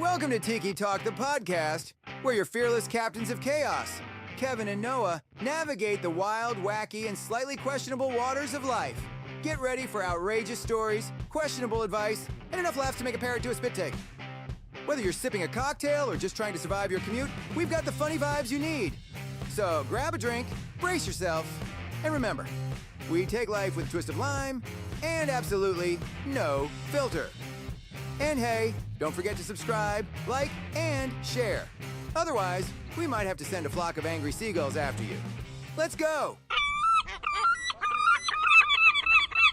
Welcome to Tiki Talk The Podcast, where your fearless captains of chaos, Kevin and Noah, navigate the wild, wacky, and slightly questionable waters of life. Get ready for outrageous stories, questionable advice, and enough laughs to make a parrot do a spit take. Whether you're sipping a cocktail or just trying to survive your commute, we've got the funny vibes you need. So grab a drink, brace yourself, and remember, we take life with a twist of lime and absolutely no filter. And hey, don't forget to subscribe, like, and share. Otherwise, we might have to send a flock of angry seagulls after you. Let's go!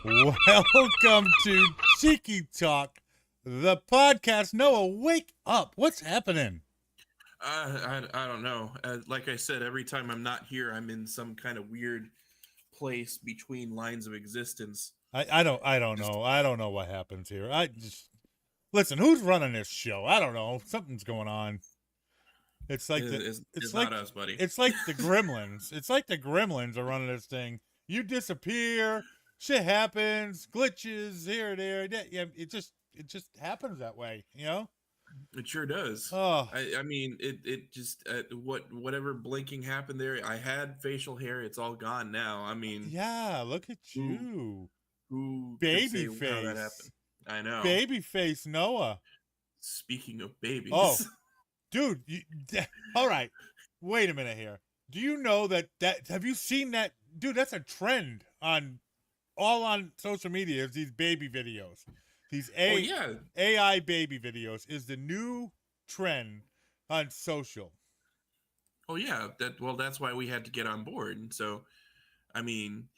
Welcome to Tiki Talk, the podcast. Noah, wake up. What's happening? I don't know. Like I said, every time I'm not here, I'm in some kind of weird place between lines of existence. I don't know. I don't know what happens here. Listen, who's running this show? I don't know. Something's going on. It's like it's like, not us, buddy. It's like the Gremlins. It's like the Gremlins are running this thing. You disappear, shit happens, glitches here, there. Yeah, it just happens that way, you know. It sure does. Oh, I mean, it just whatever blinking happened there. I had facial hair. It's all gone now. I mean, yeah. Look at you, who baby could say face. how that happened? I know. Babyface Noah. Speaking of babies. Oh, dude. All right. Wait a minute here. Do you know that have you seen that? Dude, that's a trend on social media, is these baby videos. These AI baby videos is the new trend on social. Oh, yeah. That's why we had to get on board. And so, I mean,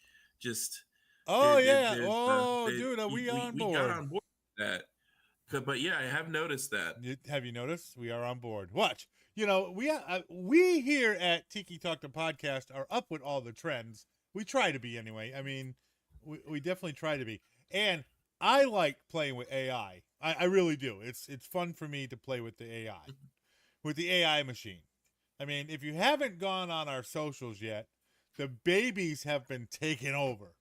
just... Oh, yeah. Dude, are we on board? We got on board with that. But yeah, I have noticed that. Have you noticed? We are on board. Watch. You know, we here at Tiki Talk The Podcast are up with all the trends. We try to be anyway. I mean, we definitely try to be. And I like playing with AI. I really do. It's fun for me to play with the AI, with the AI machine. I mean, if you haven't gone on our socials yet, the babies have been taken over.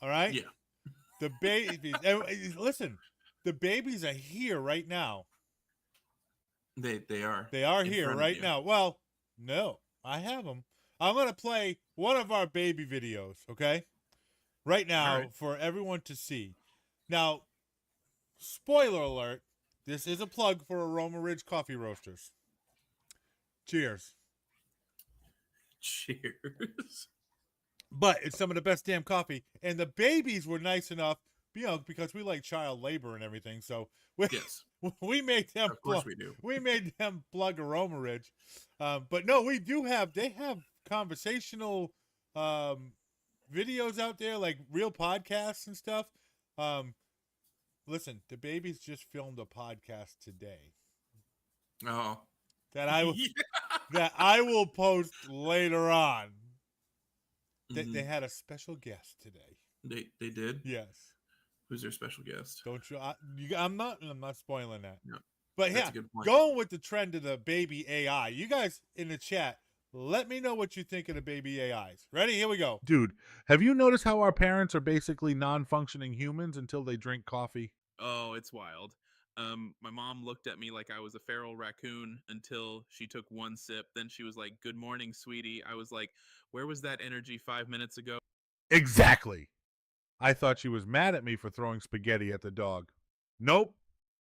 All right? Yeah. The babies. Listen, the babies are here right now. They are. They are here right now. Well, no, I have them. I'm going to play one of our baby videos, okay? Right now for everyone to see. Now, spoiler alert, this is a plug for Aroma Ridge Coffee Roasters. Cheers. Cheers. But it's some of the best damn coffee. And the babies were nice enough, you know, because we like child labor and everything. So we made them plug. We made them plug Aroma Ridge. But no, they have conversational videos out there, like real podcasts and stuff. Listen, the babies just filmed a podcast today. Oh. That I will post later on. They had a special guest today. They did? Yes. Who's their special guest? Don't you? I'm not spoiling that. No. But That's a good point. Going with the trend of the baby AI. You guys in the chat, let me know what you think of the baby AIs. Ready? Here we go. Dude, have you noticed how our parents are basically non-functioning humans until they drink coffee? Oh, it's wild. My mom looked at me like I was a feral raccoon until she took one sip. Then she was like, "Good morning, sweetie." I was like, "Where was that energy 5 minutes ago?" Exactly. I thought she was mad at me for throwing spaghetti at the dog. Nope.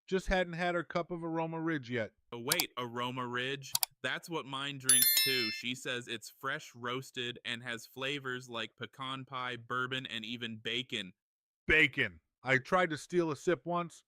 Just hadn't had her cup of Aroma Ridge yet. Oh, wait, Aroma Ridge? That's what mine drinks too. She says it's fresh roasted and has flavors like pecan pie, bourbon, and even bacon. Bacon. I tried to steal a sip once.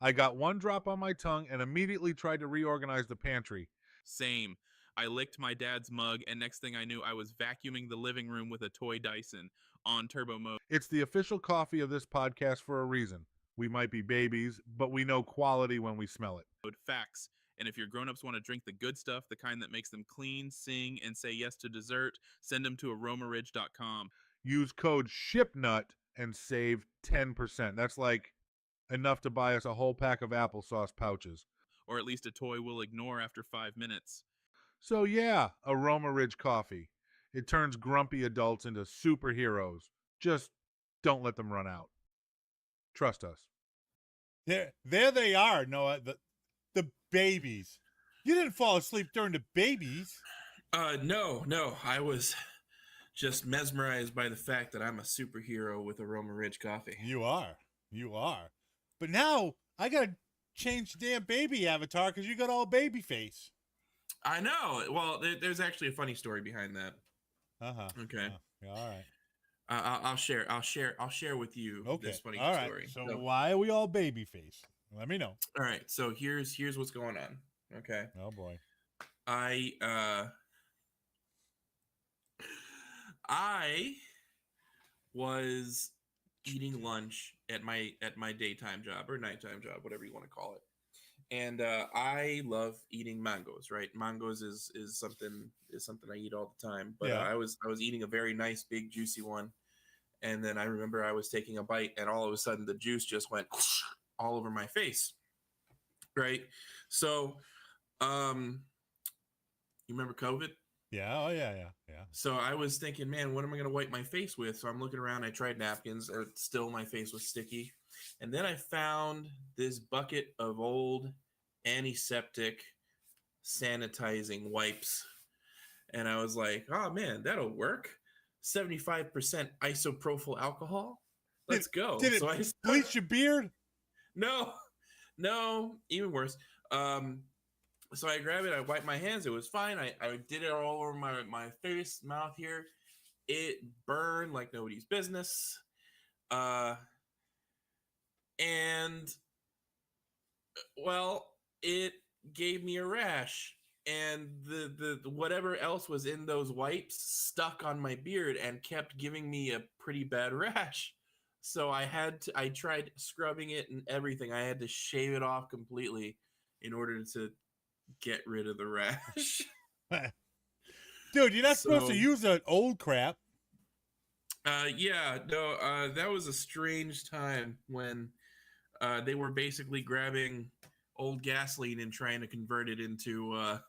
I got one drop on my tongue and immediately tried to reorganize the pantry. Same. I licked my dad's mug, and next thing I knew, I was vacuuming the living room with a toy Dyson on turbo mode. It's the official coffee of this podcast for a reason. We might be babies, but we know quality when we smell it. Facts. And if your grown-ups want to drink the good stuff, the kind that makes them clean, sing, and say yes to dessert, send them to aromaridge.com. Use code SHIPNUT and save 10%. That's like enough to buy us a whole pack of applesauce pouches. Or at least a toy we'll ignore after 5 minutes. So yeah, Aroma Ridge coffee. It turns grumpy adults into superheroes. Just don't let them run out. Trust us. There they are, Noah. The babies. You didn't fall asleep during the babies. No. I was just mesmerized by the fact that I'm a superhero with Aroma Ridge coffee. You are. But now I gotta change the damn baby avatar because you got all baby face. I know. Well, there's actually a funny story behind that. Okay. All right. I'll share with you this funny story. So why are we all baby face? Let me know. All right. So here's what's going on. Okay. Oh boy. I was eating lunch at my daytime job or nighttime job, whatever you want to call it. And I love eating mangoes, right? Mangoes is something I eat all the time. But I was eating a very nice, big, juicy one. And then I remember I was taking a bite, and all of a sudden the juice just went all over my face, right? So, you remember COVID? Yeah. Oh yeah. So I was thinking, man, what am I going to wipe my face with? So I'm looking around. I tried napkins. Still, my face was sticky. And then I found this bucket of old antiseptic sanitizing wipes. And I was like, oh, man, that'll work. 75% isopropyl alcohol. Let's go. Did it bleach your beard? No, even worse. So I grabbed it. I wiped my hands. It was fine. I did it all over my face, mouth here. It burned like nobody's business. And, well, it gave me a rash. And the whatever else was in those wipes stuck on my beard and kept giving me a pretty bad rash. So I tried scrubbing it and everything. I had to shave it off completely in order to get rid of the rash. Dude, you're not supposed to use that old crap. That was a strange time when they were basically grabbing old gasoline and trying to convert it into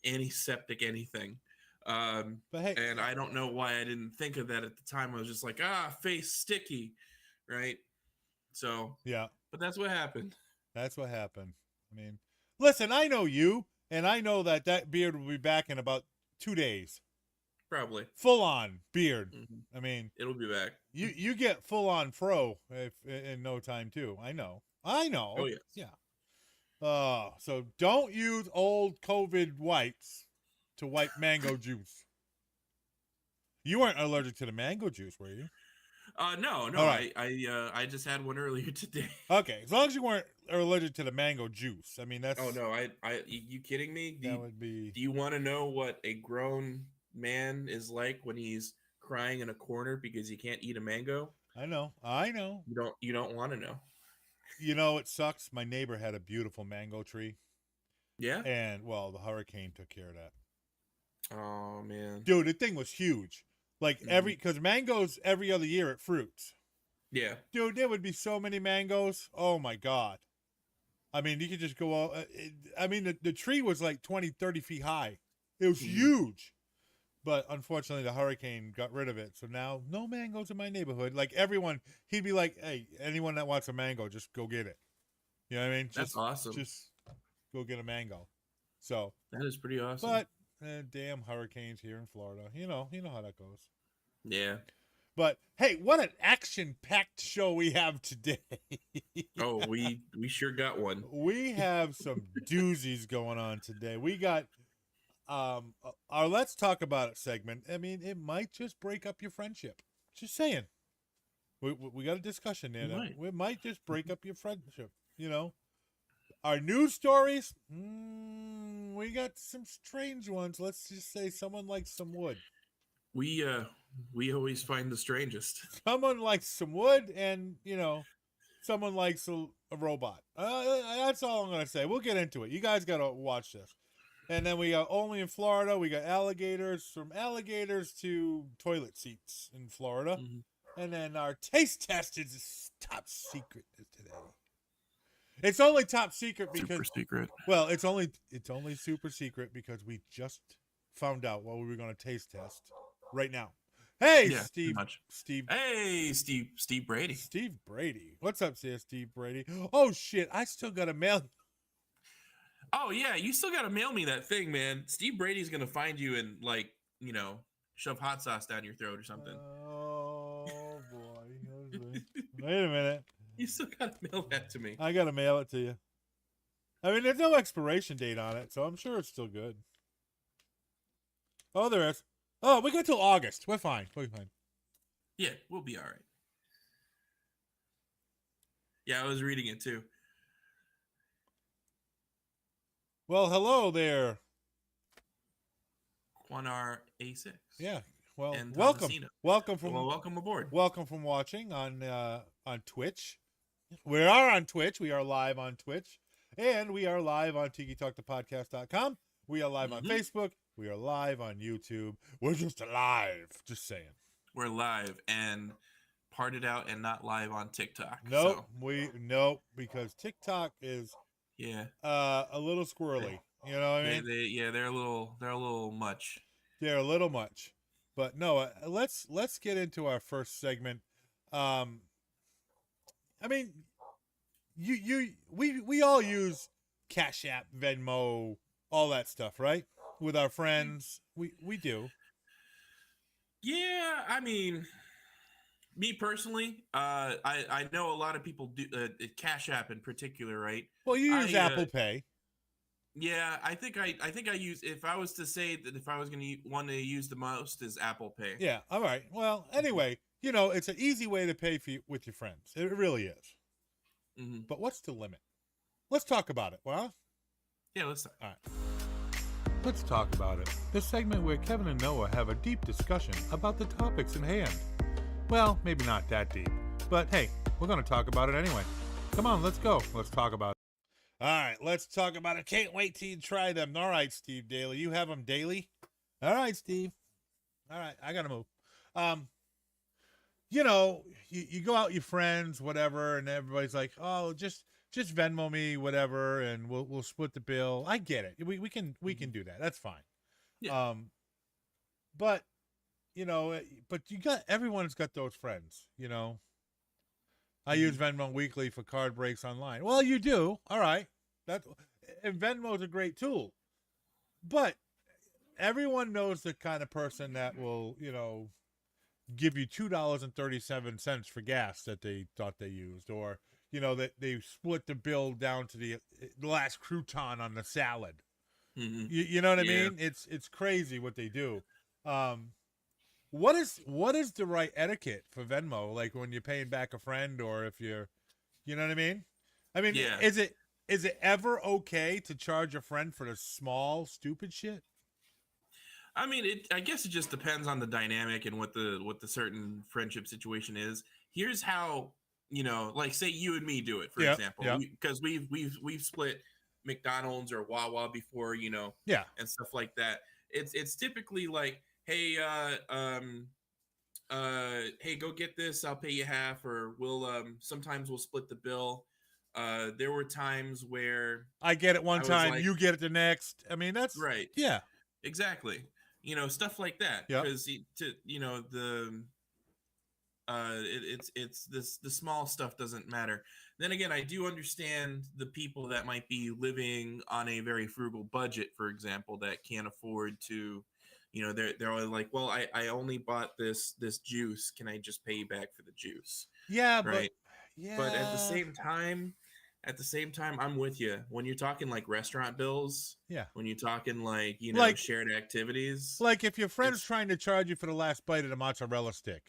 antiseptic anything. But hey, and I don't know why I didn't think of that at the time. I was just like, face sticky, right? So yeah, but that's what happened. I mean, listen, I know you, and I know that beard will be back in about 2 days. Probably full on beard. Mm-hmm. I mean, it'll be back. You get full on fro in no time too. I know. Oh yes. Yeah. So don't use old COVID wipes to wipe mango juice. You weren't allergic to the mango juice, were you? No. Right. I just had one earlier today. Okay, as long as you weren't allergic to the mango juice. I mean, that's. Oh no, you kidding me? Would be. Do you want to know what a grown man is like when he's crying in a corner because he can't eat a mango? I know. You don't want to know. You know, it sucks. My neighbor had a beautiful mango tree. Yeah. And well, the hurricane took care of that. Oh man, dude, the thing was huge. Like because mangoes every other year at fruits. Yeah. Dude, there would be so many mangoes. Oh my God. I mean, you could just go out. I mean, the tree was like 20, 30 feet high. It was huge. But unfortunately, the hurricane got rid of it. So now, no mangoes in my neighborhood. Like everyone, he'd be like, hey, anyone that wants a mango, just go get it. You know what I mean? That's awesome. Just go get a mango. So that is pretty awesome. But damn hurricanes here in Florida. You know how that goes. Yeah. But hey, what an action-packed show we have today. Oh, we sure got one. We have some doozies going on today. We got our Let's Talk About It segment. I mean, it might just break up your friendship. Just saying. We got a discussion there. We might just break up your friendship, you know. Our news stories, we got some strange ones. Let's just say someone likes some wood. We always find the strangest. Someone likes some wood, and someone likes a robot. That's all I'm gonna say. We'll get into it. You guys gotta watch this. And then we got only in Florida. We got alligators, from alligators to toilet seats in Florida. Mm-hmm. And then our taste test is top secret today. It's only top secret because super secret. Well, it's only super secret because we just found out what we were going to taste test right now. Hey, Yeah, Steve. pretty much. Steve. Hey, Steve Brady. Steve Brady. What's up, Steve Brady? Oh shit! I still got a mail. Oh yeah, you still gotta mail me that thing, man. Steve Brady's gonna find you and like, you know, shove hot sauce down your throat or something. Oh boy! Wait a minute. You still gotta mail that to me. I gotta mail it to you. I mean, there's no expiration date on it, so I'm sure it's still good. Oh, there is. Oh, we got till August. We're fine. We're fine. Yeah, we'll be all right. Yeah, I was reading it too. Well, hello there. Quanar A6. Yeah. Well, And welcome. Thomasina. Welcome aboard. Welcome from watching on Twitch. We are on Twitch. We are live on Twitch. And we are live on TikiTalkThePodcast.com. We are live on Facebook. We are live on YouTube. We're just live. Just saying. We're live and parted out and not live on TikTok. Nope. So. Because TikTok is a little squirrely. You know what I mean? They're a little much. They're a little much. But no, let's get into our first segment. I mean, we all use Cash App, Venmo, all that stuff, right? With our friends, we do. Yeah, I mean, me personally, I know a lot of people do Cash App in particular, right? Well, you use Apple Pay. Yeah, I think I use, if I was to say that if I was going to want to use the most, is Apple Pay. Yeah. All right. Well, anyway, you know, it's an easy way to pay with your friends. It really is. Mm-hmm. But what's the limit? Let's talk about it. Well, yeah, let's talk. All right. Let's talk about it. The segment where Kevin and Noah have a deep discussion about the topics in hand. Well, maybe not that deep, but hey, we're going to talk about it anyway. Come on, let's go. Let's talk about it. All right, let's talk about it. Can't wait till you try them. All right, Steve Daly. You have them daily? All right, Steve. All right, I got to move. You know, you go out with your friends, whatever, and everybody's like, oh, just Venmo me, whatever, and we'll split the bill. I get it. We can do that. That's fine. Yeah. But you know, everyone's got those friends, you know. I use Venmo weekly for card breaks online. Well, you do. All right. And Venmo's a great tool. But everyone knows the kind of person that will, you know, give you $2.37 for gas that they thought they used, or you know, that they split the bill down to the last crouton on the salad. Mm-hmm. You know what I mean? It's crazy what they do. What is the right etiquette for Venmo? Like when you're paying back a friend, or if you're, you know what I mean? I mean, is it ever okay to charge a friend for the small, stupid shit? I mean, I guess it just depends on the dynamic and what the certain friendship situation is. Here's how, you know, like say you and me do it, for example, because we've split McDonald's or Wawa before, you know, and stuff like that. It's typically like, hey, hey, go get this, I'll pay you half, or sometimes we'll split the bill. There were times where I get it one time, like, you get it the next. I mean, that's right. Yeah, exactly. You know, stuff like that. Yeah. Because you know, it's the small stuff doesn't matter. Then again, I do understand the people that might be living on a very frugal budget, for example, that can't afford to, you know, they're all like, well, I only bought this juice. Can I just pay you back for the juice? Yeah, right. But at the same time, I'm with you. When you're talking like restaurant bills, when you're talking like, you know, like, shared activities, like if your friend's trying to charge you for the last bite of the mozzarella stick.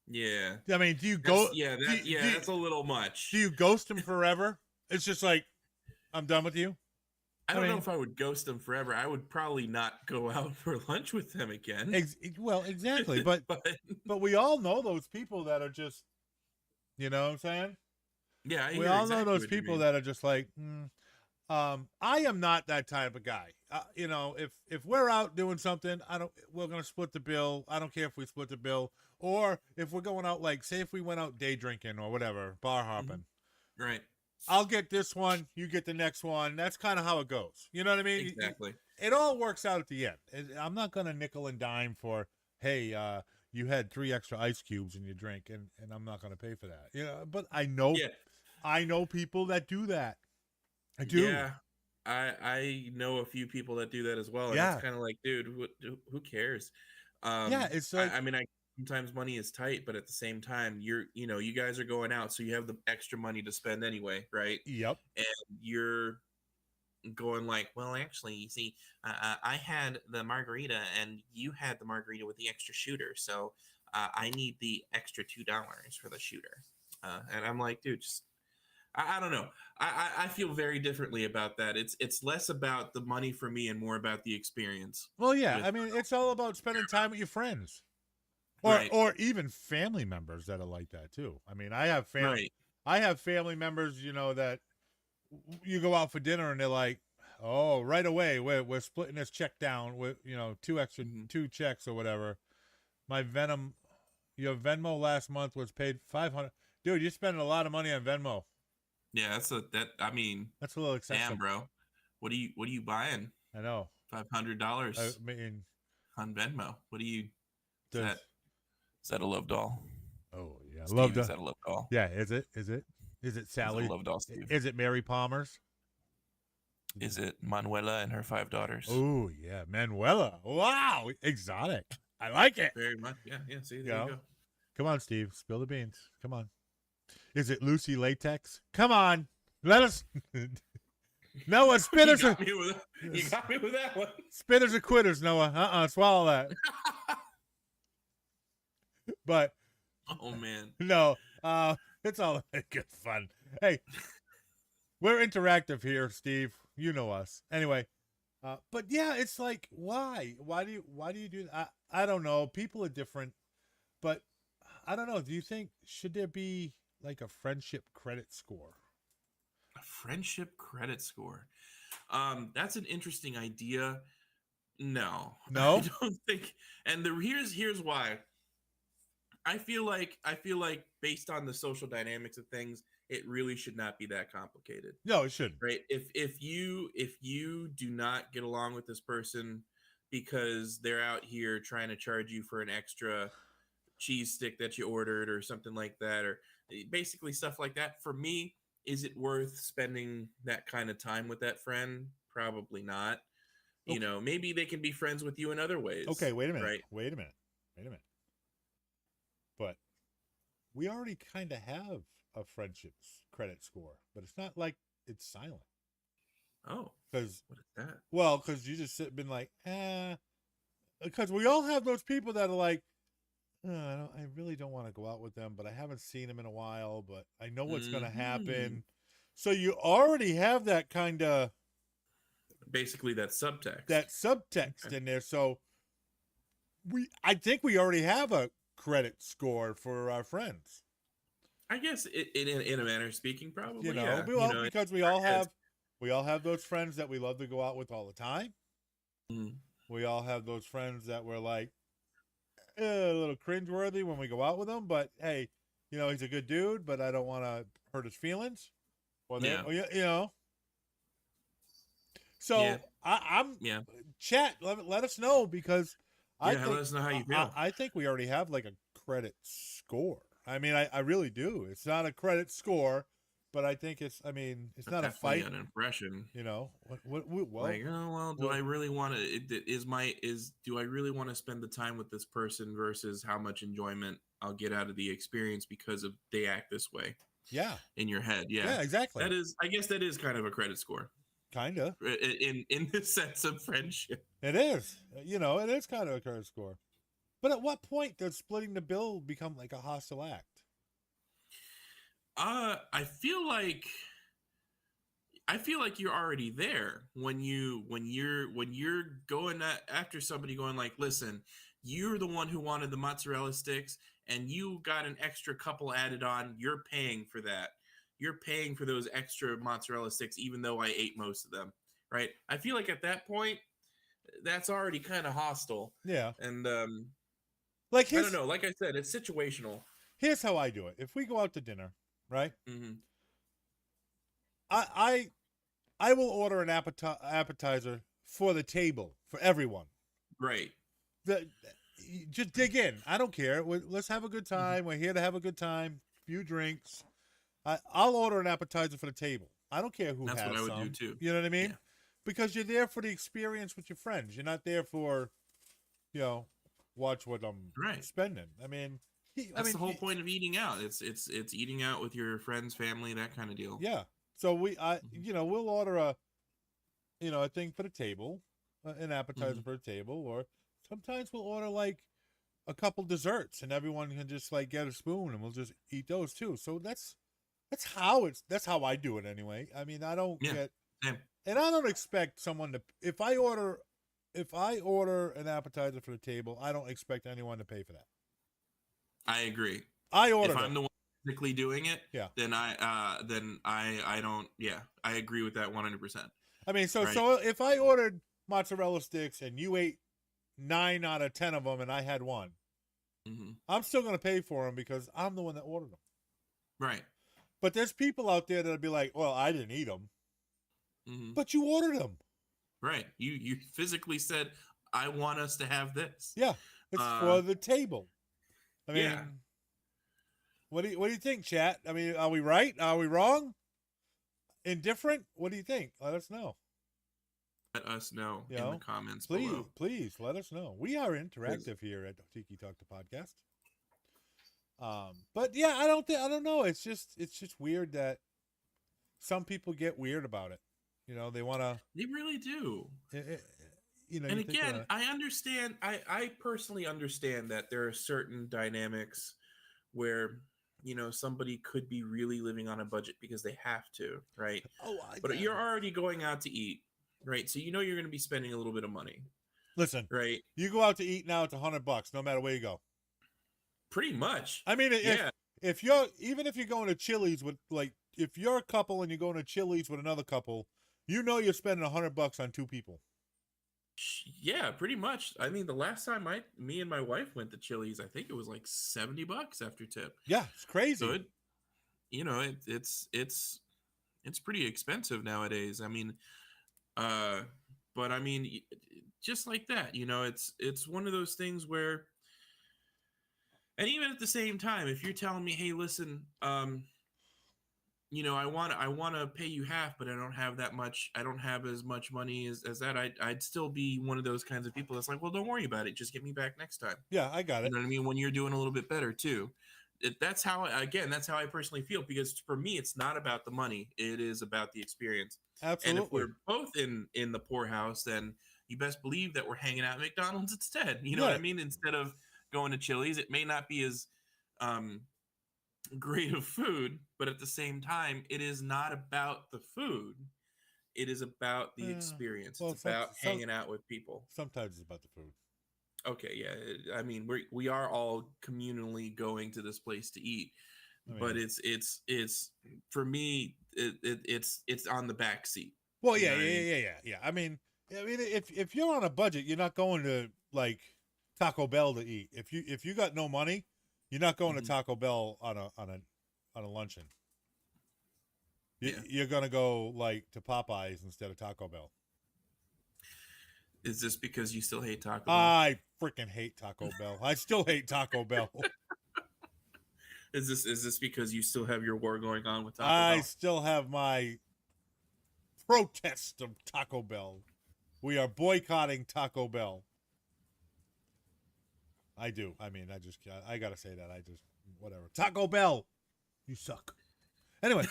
Yeah. I mean, do you go? That's a little much. Do you ghost him forever? It's just like, I'm done with you. I don't know if I would ghost them forever. I would probably not go out for lunch with them again. Well, exactly. But we all know those people that are just, you know what I'm saying? Yeah, we all know those people that are just like, I am not that type of guy. You know, if we're out doing something, we're gonna split the bill. I don't care if we split the bill, or if we're going out, like say if we went out day drinking or whatever, bar hopping. Right. I'll get this one, you get the next one. That's kind of how it goes. You know what I mean? Exactly. It all works out at the end. I'm not gonna nickel and dime for, hey, you had 3 extra ice cubes in your drink, and I'm not going to pay for that. Yeah, but I know people that do that. I do. Yeah. I know a few people that do that as well, and Yeah. it's kind of like, dude, who cares? Yeah, it's like I mean, sometimes money is tight, but at the same time, you guys are going out, so you have the extra money to spend anyway, right? yep. And you're going like, well, actually, you see, I had the margarita, and you had the margarita with the extra shooter, so I need the extra $2 for the shooter. And I'm like, dude, just I don't know. I feel very differently about that. It's less about the money for me and more about the experience. Well, yeah. with- I mean, it's all about spending time with your friends, Right. or even family members that are like that too. I mean, I have Right. family members, that you go out for dinner and they're like, oh, right away we're splitting this check down with 2 extra Mhm. 2 checks or whatever. Your Venmo last month was paid $500. Dude, you're spending a lot of money on Venmo. Yeah, I mean, That's a little excessive. damn, bro. What are you buying? I know. $500 I mean, on Venmo. What do you? does- Is that a love doll? oh yeah, Steve, love is that a love doll? Yeah, is it? Is it Sally? Is it a love doll, Steve? Is it Mary Palmer's? Is it Manuela and her 5 daughters? Oh yeah, Manuela. Wow, exotic. I like it. Very much. Yeah. See, there Yeah. you go. Come on, Steve. Spill the beans. Come on. Is it Lucy Latex? Come on. Let us. Noah, spitters You are got me with that one. spitters are quitters, Noah. Swallow that. But Oh man. no, it's all good fun. Hey, we're interactive here, Steve. You know us. Anyway, but yeah, it's like, why? Why do you do that? I don't know. People are different, but I don't know. Do you think should there be like a friendship credit score? A friendship credit score. That's an interesting idea. No, No? I don't think. And here's why. I feel like based on the social dynamics of things, it really should not be that complicated, No, it shouldn't. right? If you do not get along with this person because they're out here trying to charge you for an extra cheese stick that you ordered or something like that, or basically stuff like that, for me, is it worth spending that kind of time with that friend? Probably not. Okay. Maybe they can be friends with you in other ways. Okay, wait a minute. Right? Wait a minute. But we already kind of have a friendship credit score, but it's not like it's silent. Oh, Because what is that? Well, because you just been like, because we all have those people that are like, I really don't want to go out with them, but I haven't seen them in a while, but I know what's going to happen. So you already have that kind of Basically, that subtext. Okay. In there. So I think we already have a credit score for our friends. I guess in a manner of speaking, probably. Because we all have those friends that we love to go out with all the time. Mhm. We all have those friends that we're like a little cringeworthy when we go out with them, but hey, he's a good dude, but I don't want to hurt his feelings. So Yeah. I'm Yeah. chat. Let us know because Let us know how you feel. I think we already have like a credit score. I mean, I really do. It's not a credit score, but I think it's not a Definitely fight. an impression. Well, Do I really want to? Do I really want to spend the time with this person versus how much enjoyment I'll get out of the experience because they act this way? Yeah. In your head, yeah. Yeah, exactly. I guess that is kind of a credit score. Kind of. In the sense of friendship. It is. It is kind of a credit score. But at what point does splitting the bill become like a hostile act? I feel like you're already there when you're going after somebody going like, listen, you're the one who wanted the mozzarella sticks and you got an extra couple added on. You're paying for that. You're paying for those extra mozzarella sticks, even though I ate most of them. Right. I feel like at that point, that's already kind of hostile. Yeah. And I don't know. Like I said, it's situational. Here's how I do it. If we go out to dinner, right? Mm-hmm. I will order an appetizer for the table for everyone. Right. just dig in. I don't care. Let's have a good time. We're here to have a good time. Few drinks. I'll order an appetizer for the table. I don't care who That's has what I would some. do too. You know what I mean? Yeah. Because you're there for the experience with your friends. You're not there for, watch what I'm spending. I mean, that's the whole point of eating out. It's eating out with your friends, family, that kind of deal. Yeah. So we'll order a thing for the table, an appetizer for the table, or sometimes we'll order like a couple desserts, and everyone can just like get a spoon, and we'll just eat those too. So that's how I do it anyway. I mean, I don't get, and I don't expect someone to, if I order an appetizer for the table, I don't expect anyone to pay for that. I agree. I order. If I'm the one physically doing it, yeah, then I don't. Yeah, I agree with that 100%. I mean, so if I ordered mozzarella sticks and you ate 9 out of 10 of them and I had one, I'm still going to pay for them because I'm the one that ordered them. Right. But there's people out there that'll be like, well, I didn't eat them. But you ordered them. Right. You physically said, I want us to have this. Yeah. It's for the table. I mean, yeah. What do you think, chat? I mean, are we right? Are we wrong? Indifferent? What do you think? Let us know. Let us know in the comments please, below. Please let us know. We are interactive here at Tiki Talk The Podcast. But yeah, I don't know. It's just weird that some people get weird about it. They want to. They really do. And again, I understand. I personally understand that there are certain dynamics where somebody could be really living on a budget because they have to, right? But you're already going out to eat, right? So you're going to be spending a little bit of money. Listen, right? You go out to eat now, it's $100, no matter where you go. Pretty much. I mean, if you're going to Chili's with if you're a couple and you're going to Chili's with another couple, you're spending $100 on 2 people. Yeah, pretty much. I mean, the last time me and my wife went to Chili's, I think it was like $70 after tip. Yeah, it's crazy. So it's pretty expensive nowadays. I mean, but I mean, just like that, it's one of those things where, and even at the same time, if you're telling me, hey, listen, I want to pay you half, but I don't have that much. I don't have as much money as that. I'd still be one of those kinds of people that's like, well, don't worry about it. Just get me back next time. Yeah, I got it. You know what I mean? When you're doing a little bit better too. That's how I personally feel, because for me, it's not about the money. It is about the experience. Absolutely. And if we're both in the poorhouse, then you best believe that we're hanging out at McDonald's instead. You know what I mean? Instead of going to Chili's, it may not be as great of food, but at the same time, it is not about the food. It is about the experience. It's about hanging out with people. Sometimes it's about the food. Okay, yeah. I mean, we are all communally going to this place to eat, but it's for me, it's on the back seat. Well, yeah. I mean, if you're on a budget, you're not going to like Taco Bell to eat. If you got no money, you're not going to Taco Bell on a luncheon. You're gonna go like to Popeyes instead of Taco Bell. Is this because you still hate Taco Bell? I freaking hate Taco Bell. I still hate Taco Bell. Is this because you still have your war going on with Taco Bell? I still have my protest of Taco Bell. We are boycotting Taco Bell. I do. I mean, I gotta say that. Whatever. Taco Bell, you suck. Anyway,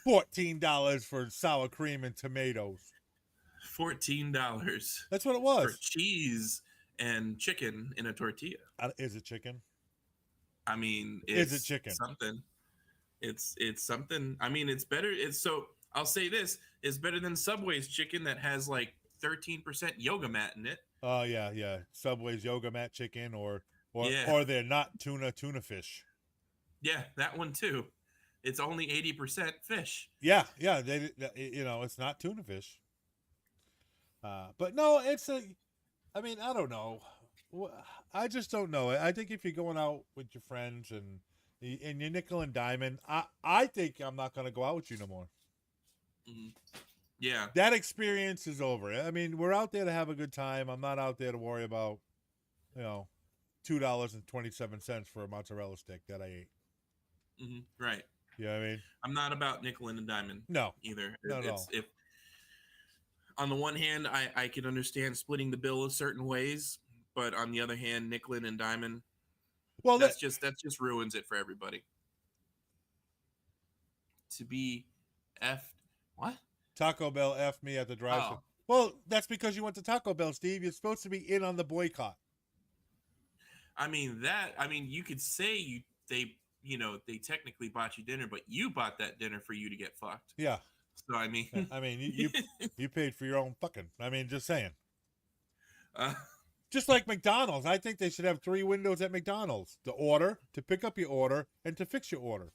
$14 for sour cream and tomatoes. $14. That's what it was. For cheese and chicken in a tortilla. Is it chicken? I mean, is it chicken? Something. It's something. I mean, it's better. I'll say this: it's better than Subway's chicken that has like 13% yoga mat in it. Oh yeah. Subway's yoga mat chicken, or they're not tuna fish. Yeah, that one too. It's only 80% fish. Yeah. They it's not tuna fish. But no, I mean, I don't know. I just don't know. I think if you're going out with your friends and you're nickel and diamond, I think I'm not going to go out with you no more. Mm-hmm. Yeah. That experience is over. I mean, we're out there to have a good time. I'm not out there to worry about, $2.27 for a mozzarella stick that I ate. Right. You know what I mean? I'm not about nickel and dime No. either. Not at all. If on the one hand, I could understand splitting the bill a certain ways, but on the other hand, nickel and diamond, Well, that just ruins it for everybody. To be effed, what? Taco Bell F me at the drive-thru. Oh. Well, that's because you went to Taco Bell, Steve. You're supposed to be in on the boycott. I mean, you could say they technically bought you dinner, but you bought that dinner for you to get fucked. Yeah. So I mean, you paid for your own fucking. I mean, just saying. Uh, Just like McDonald's, I think they should have 3 windows at McDonald's: to order, to pick up your order, and to fix your order.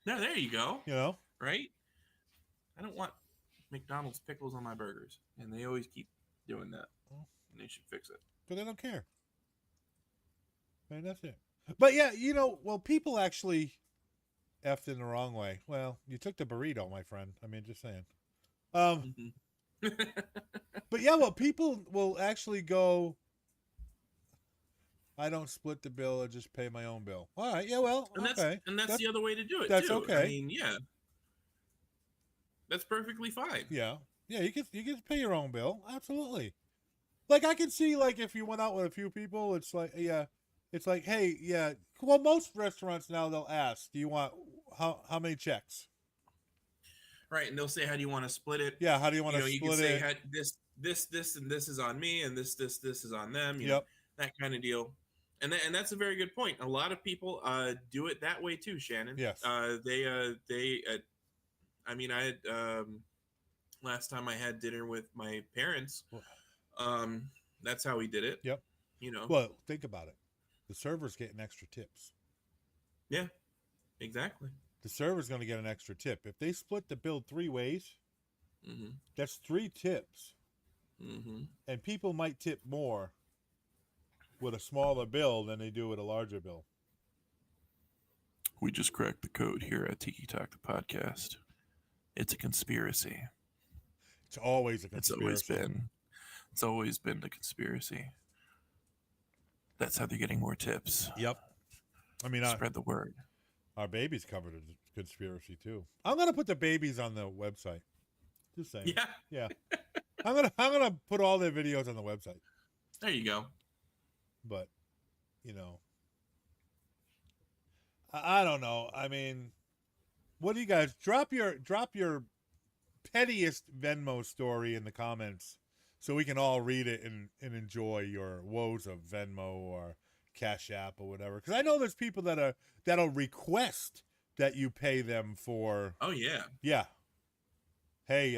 no, there you go. You know, Right? I don't want McDonald's pickles on my burgers, and they always keep doing that. And they should fix it. but they don't care. And that's it. But yeah, people actually effed in the wrong way. Well, you took the burrito, my friend. I mean, just saying. But yeah, well, people will actually go, I don't split the bill, I just pay my own bill. All right, yeah, well, and okay. that's the other way to do it. That's too. okay. I mean, yeah, that's perfectly fine. Yeah, you can pay your own bill, absolutely. Like I can see, like if you went out with a few people, it's like, yeah, it's like, hey, yeah. Well, most restaurants now they'll ask, do you want how many checks? Right, and they'll say, how do you want to split it? Yeah, how do you want to you split can say, it? this, and this is on me, and this is on them. You Yep. know, that kind of deal. And that's a very good point. A lot of people do it that way too, Shannon. Yes. I mean, I had last time I had dinner with my parents. That's how we did it. Yep. You know. Well, think about it. The server's getting extra tips. Yeah. Exactly. The server's going to get an extra tip. If they split the bill 3 ways, Mm-hmm. that's 3 tips. Mm-hmm. And people might tip more with a smaller bill than they do with a larger bill. We just cracked the code here at Tiki Talk the Podcast. It's a conspiracy. It's always a conspiracy. It's always been the conspiracy. That's how they're getting more tips. Yep. I mean, spread the word. Our babies covered a conspiracy too. I'm gonna put the babies on the website. Just saying. Yeah. I'm gonna put all their videos on the website. There you go. But, I don't know. I mean, what do you guys drop your pettiest Venmo story in the comments so we can all read it and enjoy your woes of Venmo or Cash App or whatever. Because I know there's people that'll request that you pay them for. Oh yeah. Yeah. Hey,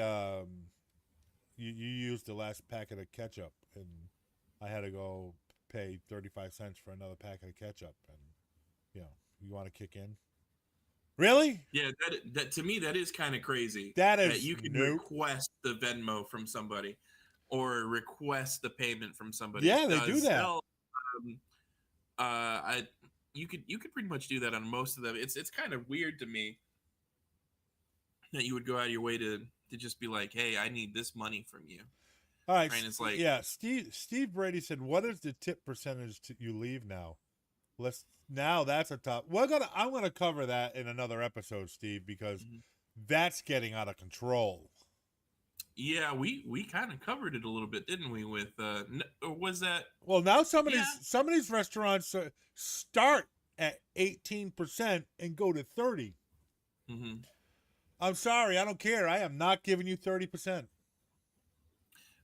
you used the last packet of ketchup and I had to go pay 35 cents for another packet of ketchup, and you want to kick in? Really? Yeah, that to me that is kind of crazy. That you can request the Venmo from somebody or request the payment from somebody. Yeah, they do that. You could pretty much do that on most of them. It's kind of weird to me that you would go out of your way to just be like, hey, I need this money from you. All right. And it's like, yeah, Steve Brady said, what is the tip percentage you leave now? Now that's a top. I'm gonna cover that in another episode, Steve, because that's getting out of control. Yeah, we kind of covered it a little bit, didn't we? With or was that? Well, now some of these restaurants start at 18% and go to 30%. Mm-hmm. I'm sorry, I don't care. I am not giving you 30%.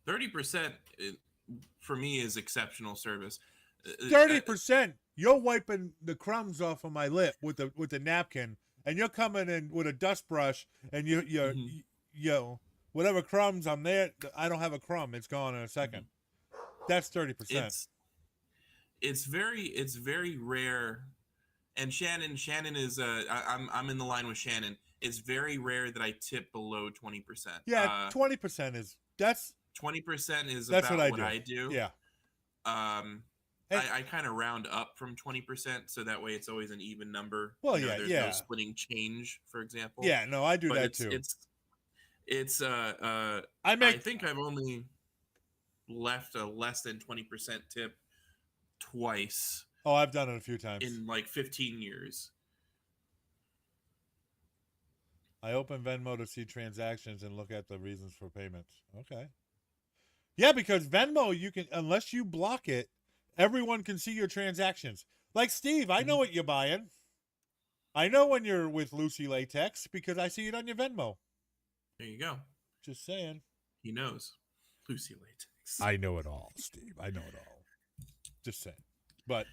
30% for me is exceptional service. 30%. You're wiping the crumbs off of my lip with the napkin, and you're coming in with a dust brush, and you whatever crumbs I'm there. I don't have a crumb. It's gone in a second. That's 30%. It's very rare. And Shannon is I'm in the line with Shannon. It's very rare that I tip below 20%. Yeah, 20% is 20% is that's about what I do. Yeah. I kind of round up from 20%, so that way it's always an even number. Well, there's no splitting change, for example. Yeah, no, I do that too. It's I I think I've only left a less than 20% tip twice Oh, I've done it a few times. in like 15 years. I open Venmo to see transactions and look at the reasons for payments. Okay. Yeah, because Venmo, you can, unless you block it, everyone can see your transactions. Like Steve, I know what you're buying. I know when you're with Lucy Latex because I see it on your Venmo. There you go. Just saying. He knows. Lucy Latex. I know it all, Steve. I know it all. Just saying. But,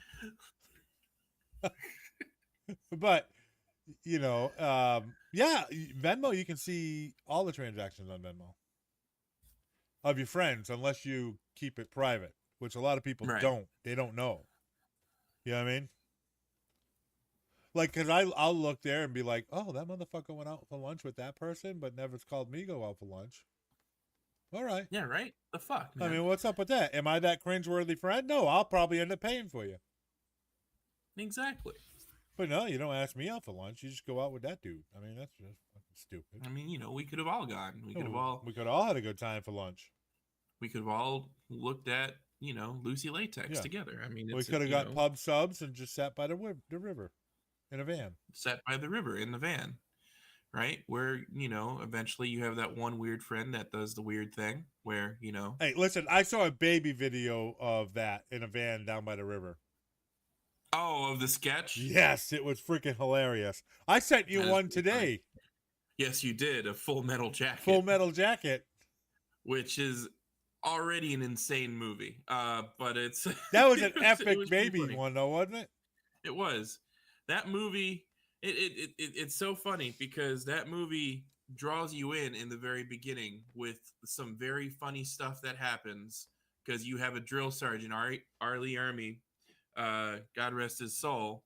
but, you know, yeah, Venmo, you can see all the transactions on Venmo of your friends, unless you keep it private, which a lot of people don't. They don't know. You know what I mean? Like, because I'll look there and be like, oh, that motherfucker went out for lunch with that person, but never called me go out for lunch. All right. Yeah, right? The fuck, man? I mean, what's up with that? Am I that cringeworthy friend? No, I'll probably end up paying for you. Exactly. But no, you don't ask me out for lunch. You just go out with that dude. I mean, that's just fucking stupid. I mean, you know, we could have all gone. We could have all had a good time for lunch. We could have all looked at, you know, Lucy Latex together. I mean, we could have got pub subs and just sat by the river in a van. Sat by the river in the van, right? Where, you know, eventually you have that one weird friend that does the weird thing where, you know. Hey, listen, I saw a baby video of that in a van down by the river. Oh, of the sketch? Yes, it was freaking hilarious. I sent you one today. Funny. Yes, you did. A Full Metal Jacket. Full Metal Jacket. Which is already an insane movie. But it's... That was an epic baby one, though, wasn't it? It was. That movie, it's so funny because that movie draws you in the very beginning with some very funny stuff that happens because you have a drill sergeant, Arlie Army, God rest his soul,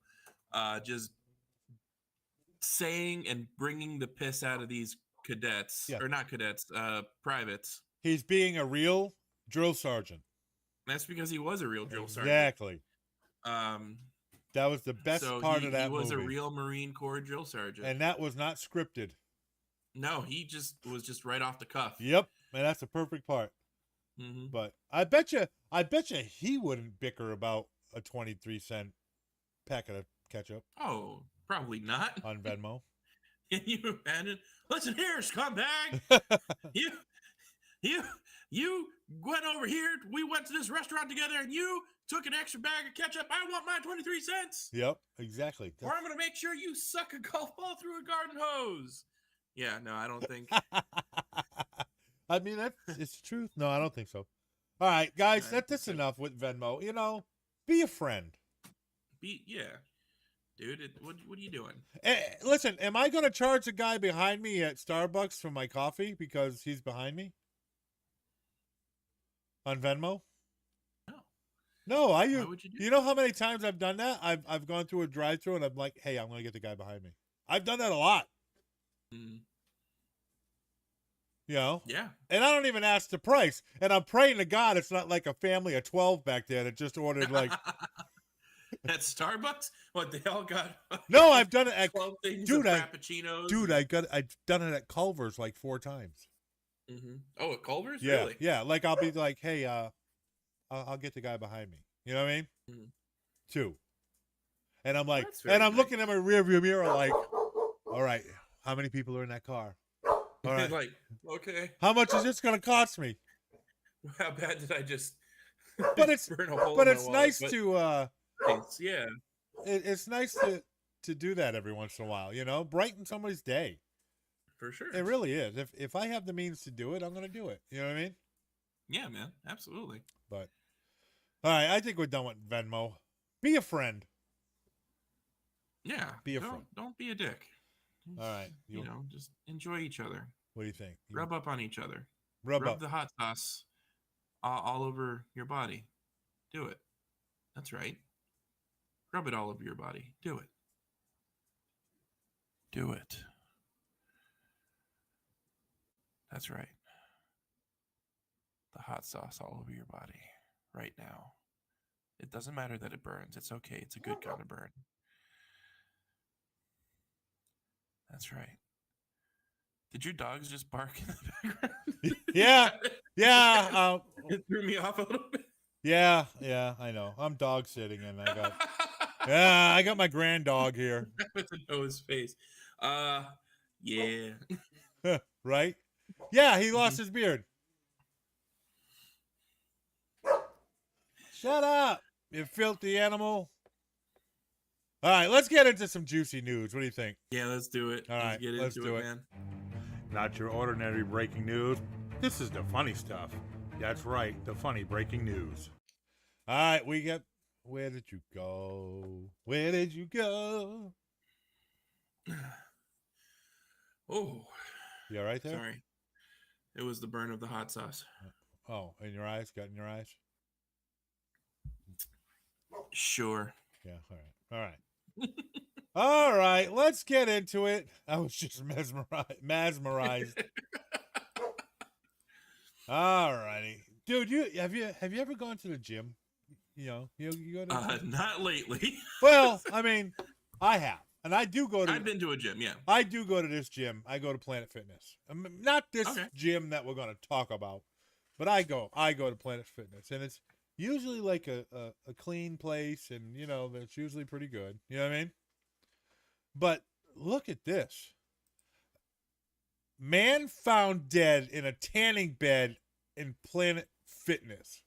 just saying and bringing the piss out of these cadets, or not cadets, privates. He's being a real drill sergeant. That's because he was a real drill sergeant. Exactly. That was the best part of that movie. He was a real Marine Corps drill sergeant. And that was not scripted. No, he just was just right off the cuff. Yep. And that's the perfect part. Mm-hmm. But I bet you he wouldn't bicker about a 23-cent packet of ketchup. Oh, probably not. On Venmo. Can you imagine? Listen here, scumbag. You went over here. We went to this restaurant together, and you took an extra bag of ketchup. I want my 23 cents. Yep, exactly. Or I'm going to make sure you suck a golf ball through a garden hose. Yeah, no, I don't think. I mean, it's the truth. No, I don't think so. All right, guys, that's enough with Venmo. You know, be a friend. Dude, what are you doing? Listen, am I going to charge the guy behind me at Starbucks for my coffee because he's behind me? On Venmo? No, Why would you do you know how many times I've done that? I've gone through a drive-thru and I'm like, hey, I'm going to get the guy behind me. I've done that a lot. Mm. You know? Yeah. And I don't even ask the price. And I'm praying to God it's not like a family of 12 back there that just ordered like... At Starbucks? What, they all got... No, I've done it at... 12 things dude, of Frappuccinos. Dude, I've done it at Culver's like 4 times. Mm-hmm. Oh, at Culver's? Yeah, really? yeah. Like I'll be like, hey, I'll get the guy behind me. You know what I mean? Mm-hmm. 2. And I'm like, and I'm looking at my rearview mirror like, all right, how many people are in that car? All right. Like, okay. How much is this going to cost me? How bad did I just but it's burn a hole but in it's my nice wallet? to yeah. It's nice to do that every once in a while, you know? Brighten somebody's day. For sure. It really is. If I have the means to do it, I'm going to do it. You know what I mean? Yeah, man. Absolutely. But all right, I think we're done with Venmo. Be a friend. Yeah. Be a friend. Don't be a dick. All right. You know, just enjoy each other. What do you think? Rub up on each other. Rub up. The hot sauce all over your body. Do it. That's right. Rub it all over your body. Do it. Do it. That's right. The hot sauce all over your body right now. It doesn't matter that it burns. It's okay. It's a good kind of burn. That's right. Did your dogs just bark in the background? Yeah. It threw me off a little bit. Yeah, I know. I'm dog sitting, and I got my grand dog here. With the nose face. Yeah. Right? Yeah, he lost his beard. Shut up, you filthy animal. All right, let's get into some juicy news. What do you think? Yeah, let's do it. All right, let's do it. Man. Not your ordinary breaking news. This is the funny stuff. That's right, the funny breaking news. All right, we get. Where did you go? Where did you go? Oh. You all right there? Sorry. It was the burn of the hot sauce. Oh, in your eyes? Got in your eyes? Sure. Yeah, all right. All right, let's get into it. I was just mesmerized. All righty. Dude, have you ever gone to the gym? You go to Not lately. Well, I mean, I have. And I do go to I've been to a gym, yeah. I do go to this gym. I go to Planet Fitness. Not this gym that we're going to talk about, but I go to Planet Fitness, and it's usually like a clean place, and it's usually pretty good. You know what I mean? But look at this. Man found dead in a tanning bed in Planet Fitness.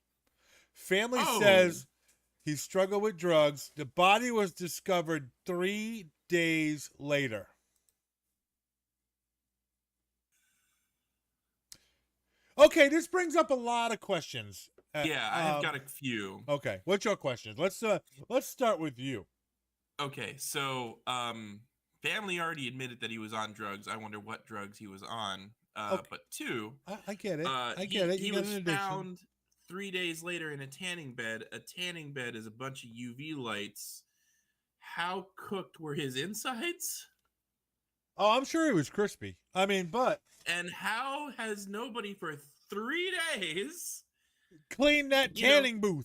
Family says he struggled with drugs. The body was discovered 3 days later. Okay, this brings up a lot of questions. Yeah, I've got a few. Okay, what's your questions? Let's start with you. Okay, so family already admitted that he was on drugs. I wonder what drugs he was on. But two, I get it. I get it. He was found 3 days later in a tanning bed. A tanning bed is a bunch of UV lights. How cooked were his insides? Oh, I'm sure he was crispy. I mean, but... And how has nobody for 3 days... clean that tanning booth.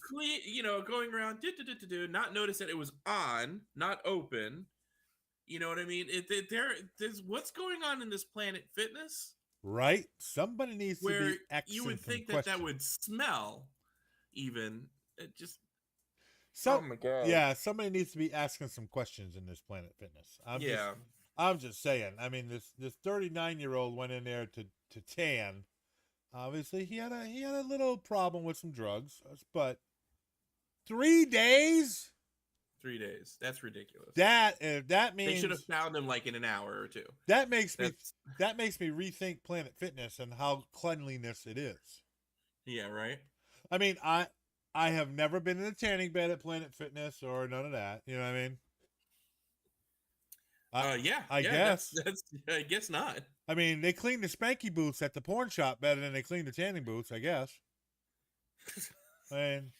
Going around, not notice that it was on, not open. You know what I mean? There's what's going on in this Planet Fitness? Right? Somebody needs to be asking you would think questions. that would smell even. It just... oh my God. Yeah, somebody needs to be asking some questions in this Planet Fitness. I'm just saying. I mean, this 39-year-old went in there to tan. Obviously, he had a little problem with some drugs, but 3 days? 3 days. That's ridiculous. That means they should have found him like in an hour or two. That makes me rethink Planet Fitness and how cleanliness it is. Yeah, right. I mean, I have never been in a tanning bed at Planet Fitness or none of that. You know what I mean? I guess. I guess not. I mean, they clean the spanky booths at the porn shop better than they clean the tanning booths, I guess. I mean,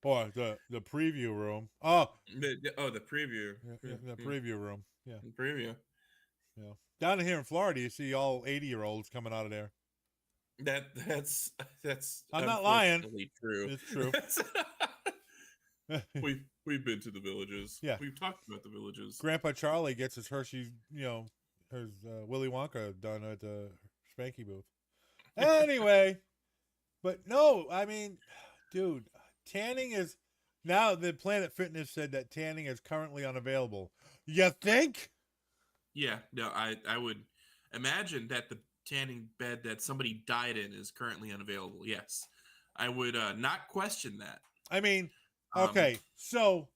boy, the preview room. Oh, the preview. The preview room. Yeah, the preview. Yeah, down here in Florida, you see all 80-year-olds coming out of there. That's. I'm not lying. True. It's true. We've been to the villages. Yeah, we've talked about the villages. Grandpa Charlie gets his Hershey, his Willy Wonka done at the spanky booth. Anyway, but no, I mean, dude, tanning is now. The Planet Fitness said that tanning is currently unavailable. You think? Yeah, no, I would imagine that the tanning bed that somebody died in is currently unavailable. Yes, I would not question that. I mean, okay, so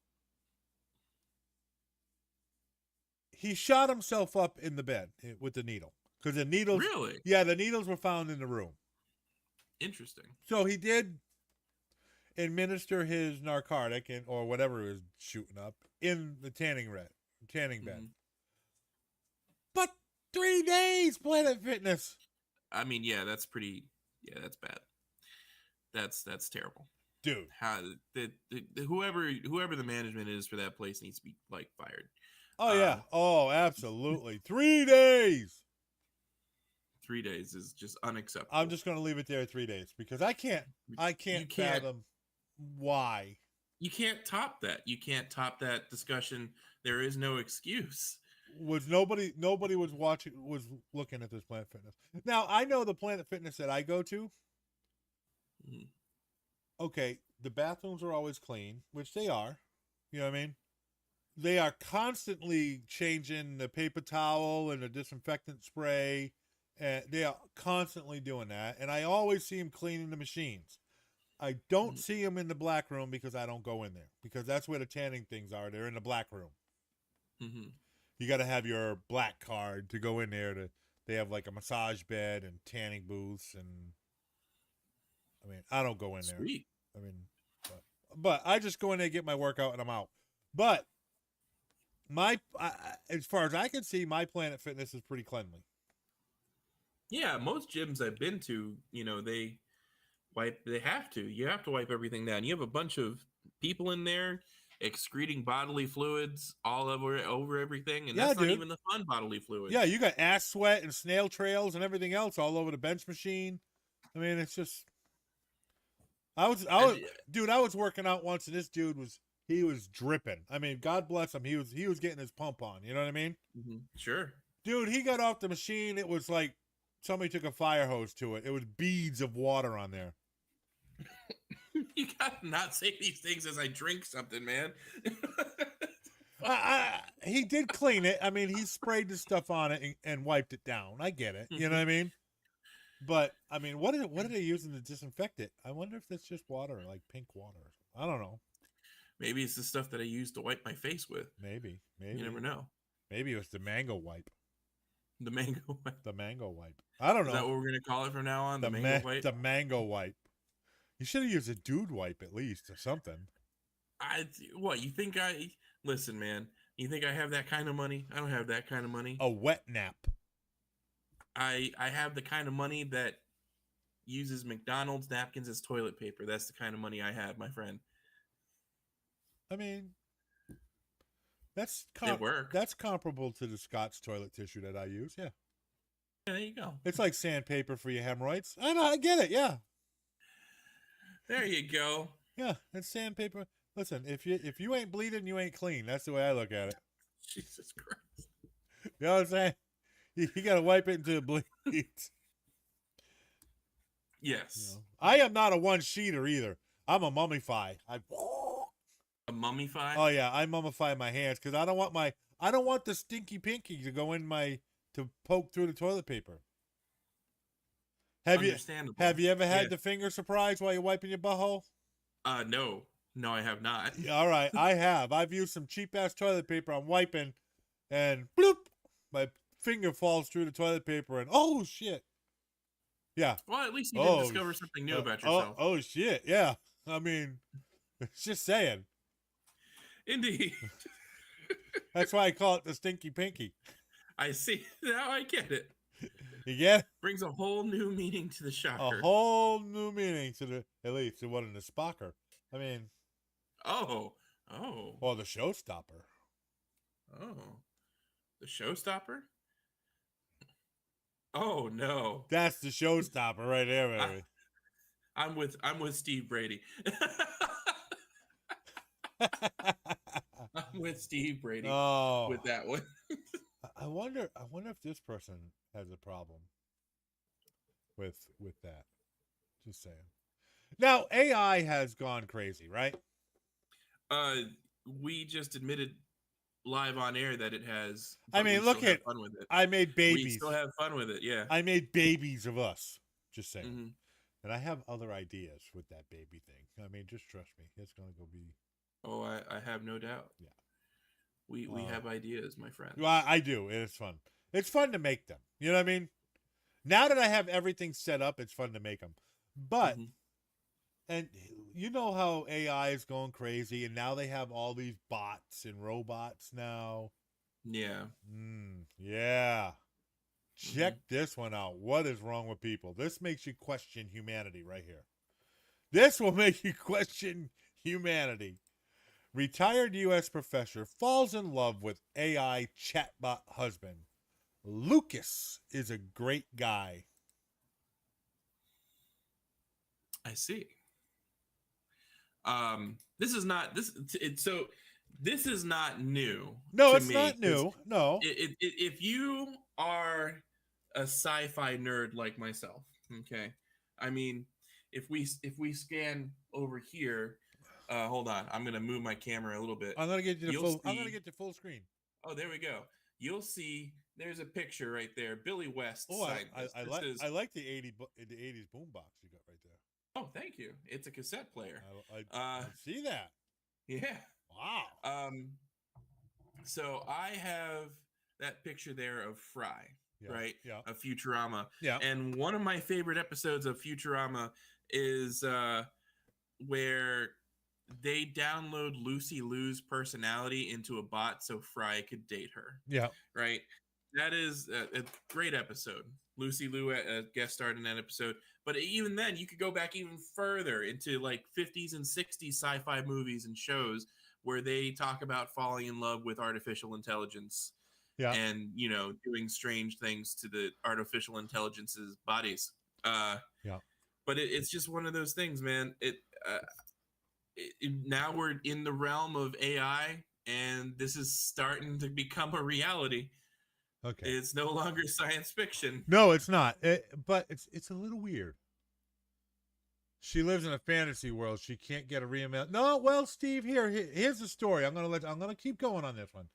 he shot himself up in the bed with the needle because the needles. Really? Yeah, the needles were found in the room. Interesting. So he did administer his narcotic or whatever he was shooting up in the tanning bed. Mm-hmm. But 3 days, Planet Fitness. I mean, yeah, that's pretty. Yeah, that's bad. That's terrible, dude. How whoever the management is for that place needs to be like fired. Oh yeah. Oh, absolutely. 3 days. 3 days is just unacceptable. I'm just going to leave it there 3 days because I can't fathom why. You can't top that. You can't top that discussion. There is no excuse. was nobody was looking at this Planet Fitness. Now I know the Planet Fitness that I go to. Mhm. Okay, the bathrooms are always clean, which they are. You know what I mean? They are constantly changing the paper towel and the disinfectant spray. And they are constantly doing that. And I always see them cleaning the machines. I don't see them in the black room because I don't go in there. Because that's where the tanning things are. They're in the black room. Mm-hmm. You got to have your black card to go in there. They have like a massage bed and tanning booths. And I mean, I don't go in there. Sweet. I mean, but I just go in there, get my workout, and I'm out. But as far as I can see, my Planet Fitness is pretty cleanly. Yeah, most gyms I've been to, they have to. You have to wipe everything down. You have a bunch of people in there excreting bodily fluids all over everything, and that's not even the fun bodily fluids. Yeah, you got ass sweat and snail trails and everything else all over the bench machine. I mean, it's just. I was working out once, and this dude was dripping. I mean, God bless him. He was getting his pump on. You know what I mean? Mm-hmm. Sure. Dude, he got off the machine. It was like somebody took a fire hose to it. It was beads of water on there. You gotta not say these things as I drink something, man. He did clean it. I mean, he sprayed the stuff on it and wiped it down. I get it. You know what I mean? But I mean, what are they using to disinfect it? I wonder if that's just water, like pink water. I don't know. Maybe it's the stuff that I use to wipe my face with. Maybe. You never know. Maybe it was the mango wipe. The mango wipe. The mango wipe. I don't know. Is that what we're gonna call it from now on? The mango wipe. The mango wipe. You should have used a dude wipe at least or something. You think listen, man? You think I have that kind of money? I don't have that kind of money. A wet nap. I have the kind of money that uses McDonald's napkins as toilet paper. That's the kind of money I have, my friend. I mean, that's comparable to the Scott's toilet tissue that I use. Yeah. There you go. It's like sandpaper for your hemorrhoids. I know. I get it. Yeah. There you go. Yeah, it's sandpaper. Listen, if you ain't bleeding, you ain't clean. That's the way I look at it. Jesus Christ. You know what I'm saying? You got to wipe it until it bleeds. Yes. I am not a one-sheeter either. I'm a mummify. A mummify? Oh yeah, I mummify my hands because I don't want the stinky pinky to go to poke through the toilet paper. Have you ever had the finger surprise while you're wiping your butthole? No, I have not. All right, I have. I've used some cheap ass toilet paper. I'm wiping, and bloop, my finger falls through the toilet paper, and oh shit. Yeah. Well, at least you didn't discover something new about yourself. Oh shit, yeah. I mean, it's just saying. Indeed. That's why I call it the stinky pinky. I see. Now I get it. You get it? Brings a whole new meaning to the shocker. A whole new meaning to at least it wasn't a spocker. I mean. Oh. Or the showstopper. Oh. The showstopper? Oh no. That's the showstopper right there, baby. I'm with Steve Brady. I'm with Steve Brady with that one. I wonder if this person has a problem with that. Just saying. Now AI has gone crazy, right? We just admitted live on air that it has. I mean, look at fun with it. I made babies. We still have fun with it, yeah. I made babies of us. Just saying. Mm-hmm. And I have other ideas with that baby thing. I mean, just trust me. It's gonna go be. Oh, I have no doubt. Yeah. We have ideas, my friend. Well, I do. It's fun. It's fun to make them. You know what I mean? Now that I have everything set up, it's fun to make them. But, and you know how AI is going crazy, and now they have all these bots and robots now. Yeah. Yeah. Check this one out. What is wrong with people? This makes you question humanity right here. This will make you question humanity. Retired U.S. professor falls in love with AI chatbot husband. Lucas is a great guy. I see. This is not this. So this is not new. No, to it's me, not 'cause new. No. if you are a sci-fi nerd like myself, okay, I mean, if we scan over here, hold on, I'm gonna move my camera a little bit. I'm gonna get you the You'll full. I'm see- gonna get you full screen. Oh, there we go. You'll see. There's a picture right there. Billy West Oh, signed this. I like the 80s boombox you got right there. Oh, thank you. It's a cassette player. I see that. Yeah. Wow. So I have that picture there of Fry, Yeah, right? yeah. Of Futurama. Yeah. And one of my favorite episodes of Futurama is where they download Lucy Liu's personality into a bot so Fry could date her. Yeah. Right? That is a great episode. Lucy Liu guest starred in that episode. But even then, you could go back even further into like 50s and 60s sci-fi movies and shows where they talk about falling in love with artificial intelligence. Yeah. And, doing strange things to the artificial intelligence's bodies. Yeah. But it's just one of those things, man. Now we're in the realm of AI, and this is starting to become a reality. Okay. It's no longer science fiction. No, it's not. But it's a little weird. She lives in a fantasy world. She can't get a real. No, well, Steve, here's the story. I'm gonna keep going on this one.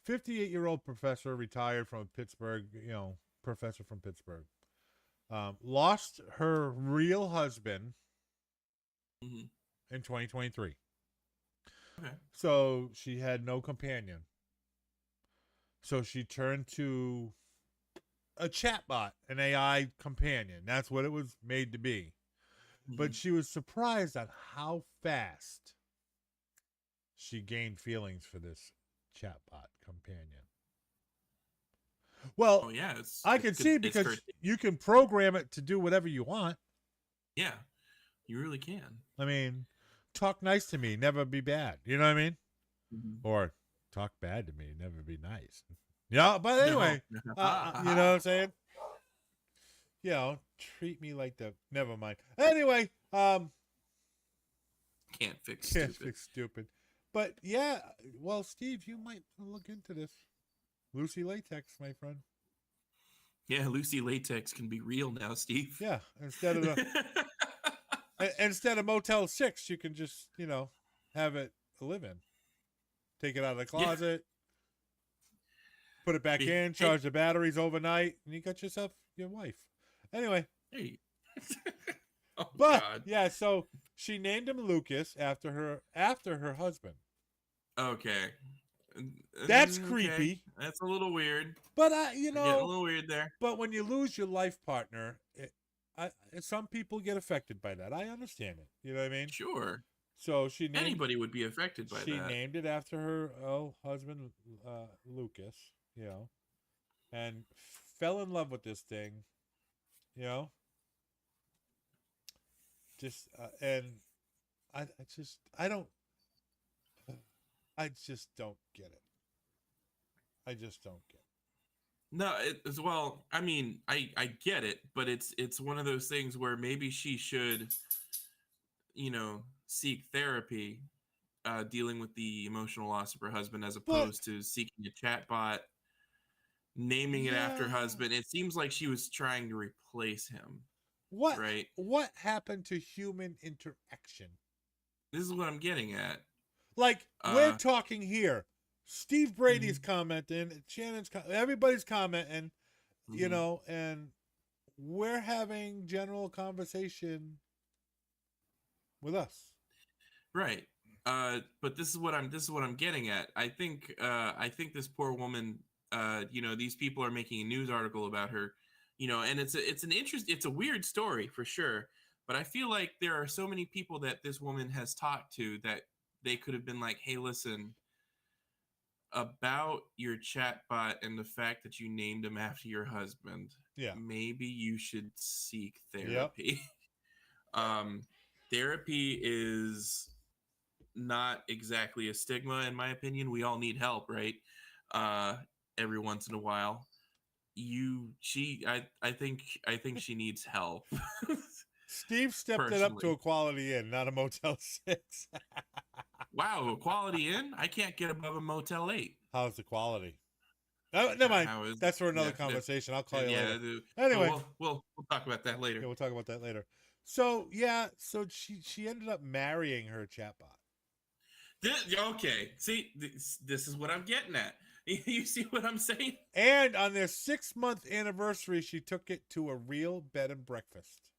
58-year-old professor, retired from Pittsburgh. Professor from Pittsburgh. Lost her real husband in 2023. Okay. So she had no companion. So she turned to a chatbot, an AI companion. That's what it was made to be. But she was surprised at how fast she gained feelings for this chatbot companion. Well, yeah, I can see because you can program it to do whatever you want. Yeah, you really can. I mean, talk nice to me, never be bad. You know what I mean? Or talk bad to me, never be nice. Yeah, but anyway, you know what I'm saying? Treat me like the. Never mind. Anyway, can't fix stupid. But yeah, well, Steve, you might look into this. Lucy Latex, my friend. Yeah, Lucy Latex can be real now, Steve. Yeah, instead of Motel 6, you can just have it live in. Take it out of the closet. Put it back in, charge the batteries overnight, and you got yourself your wife. Anyway. Hey. God. Yeah, so she named him Lucas after her husband. Okay. That's creepy. That's a little weird. But a little weird there. But when you lose your life partner, some people get affected by that. I understand it. You know what I mean? Sure. So anybody would be affected by that. She named it after her husband, Lucas. And fell in love with this thing. Just and I just don't get it. I just don't get it. No, well, I mean, I get it, but it's one of those things where maybe she should, seek therapy, dealing with the emotional loss of her husband, as opposed to seeking a chatbot, naming it after husband. It seems like she was trying to replace him. What happened to human interaction? This is what I'm getting at. Like, we're talking here. Steve Brady's commenting, Shannon's everybody's commenting, and we're having general conversation with us. Right. But this is what I'm getting at. I think this poor woman, these people are making a news article about her, and it's a weird story for sure. But I feel like there are so many people that this woman has talked to that they could have been like, hey, listen, about your chatbot and the fact that you named him after your husband. Yeah. Maybe you should seek therapy. Yep. Therapy is not exactly a stigma, in my opinion. We all need help, right? Every once in a while. I think she needs help. Steve stepped it up to a Quality Inn, not a Motel 6. Wow, Quality Inn? I can't get above a Motel 8. How's the quality? Oh, never mind. How is That's for another yeah, conversation. I'll call you yeah, later. the- Anyway, we'll talk about that later. yeah, we'll talk about that later. So yeah, so she ended up marrying her chatbot. Okay, see, this is what I'm getting at. You see what I'm saying? And on their 6-month anniversary, she took it to a real bed and breakfast.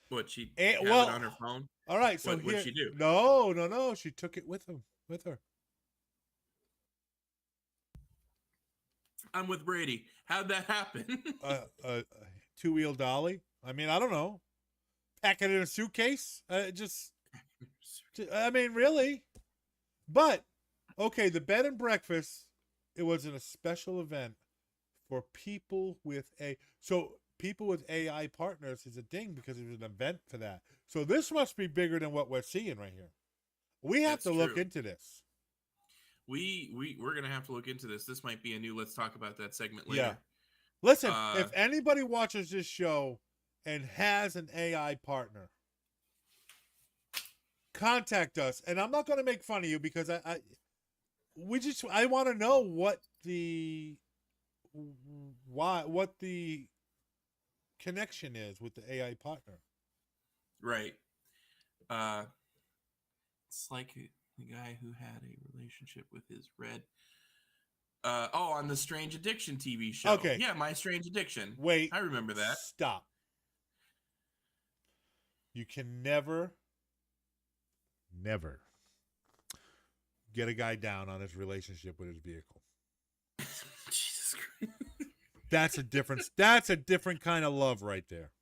What, she And, have well, it on her phone? All right, so What'd she do? No. She took it with her. I'm with Brady. How'd that happen? A two-wheel dolly. I mean, I don't know. Pack it in a suitcase. I mean, really. But okay, the bed and breakfast. It was in a special event for people with people with AI partners is a thing because it was an event for that. So this must be bigger than what we're seeing right here. We have That's to look true. into this. We're gonna have to look into this. This might be a new let's talk about that segment later. Yeah. Listen, if anybody watches this show and has an AI partner, contact us. And I'm not going to make fun of you because I want to know what the connection is with the AI partner. Right. It's like the guy who had a relationship with his red. On the Strange Addiction TV show. Okay. Yeah, My Strange Addiction. Wait. I remember that. Stop. You can never get a guy down on his relationship with his vehicle. Jesus Christ. That's a different kind of love right there.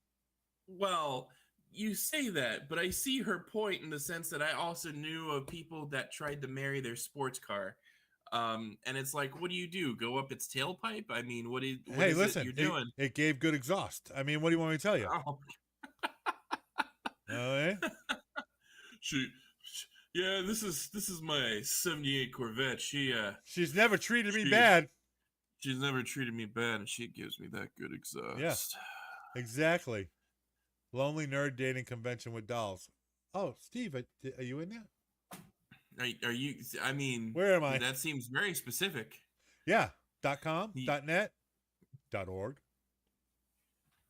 Well, you say that, but I see her point in the sense that I also knew of people that tried to marry their sports car. And it's like, what do you do? Go up its tailpipe? I mean, what is listen, it you're doing? It gave good exhaust. I mean, what do you want me to tell you? Oh. Okay. Yeah, this is my 78 Corvette. She's never treated me bad. She's never treated me bad, and she gives me that good exhaust. Yeah, exactly. Lonely nerd dating convention with dolls. Oh, Steve, are you in there? Are you? I mean, where am I? That seems very specific. Yeah. .com, .net, .org,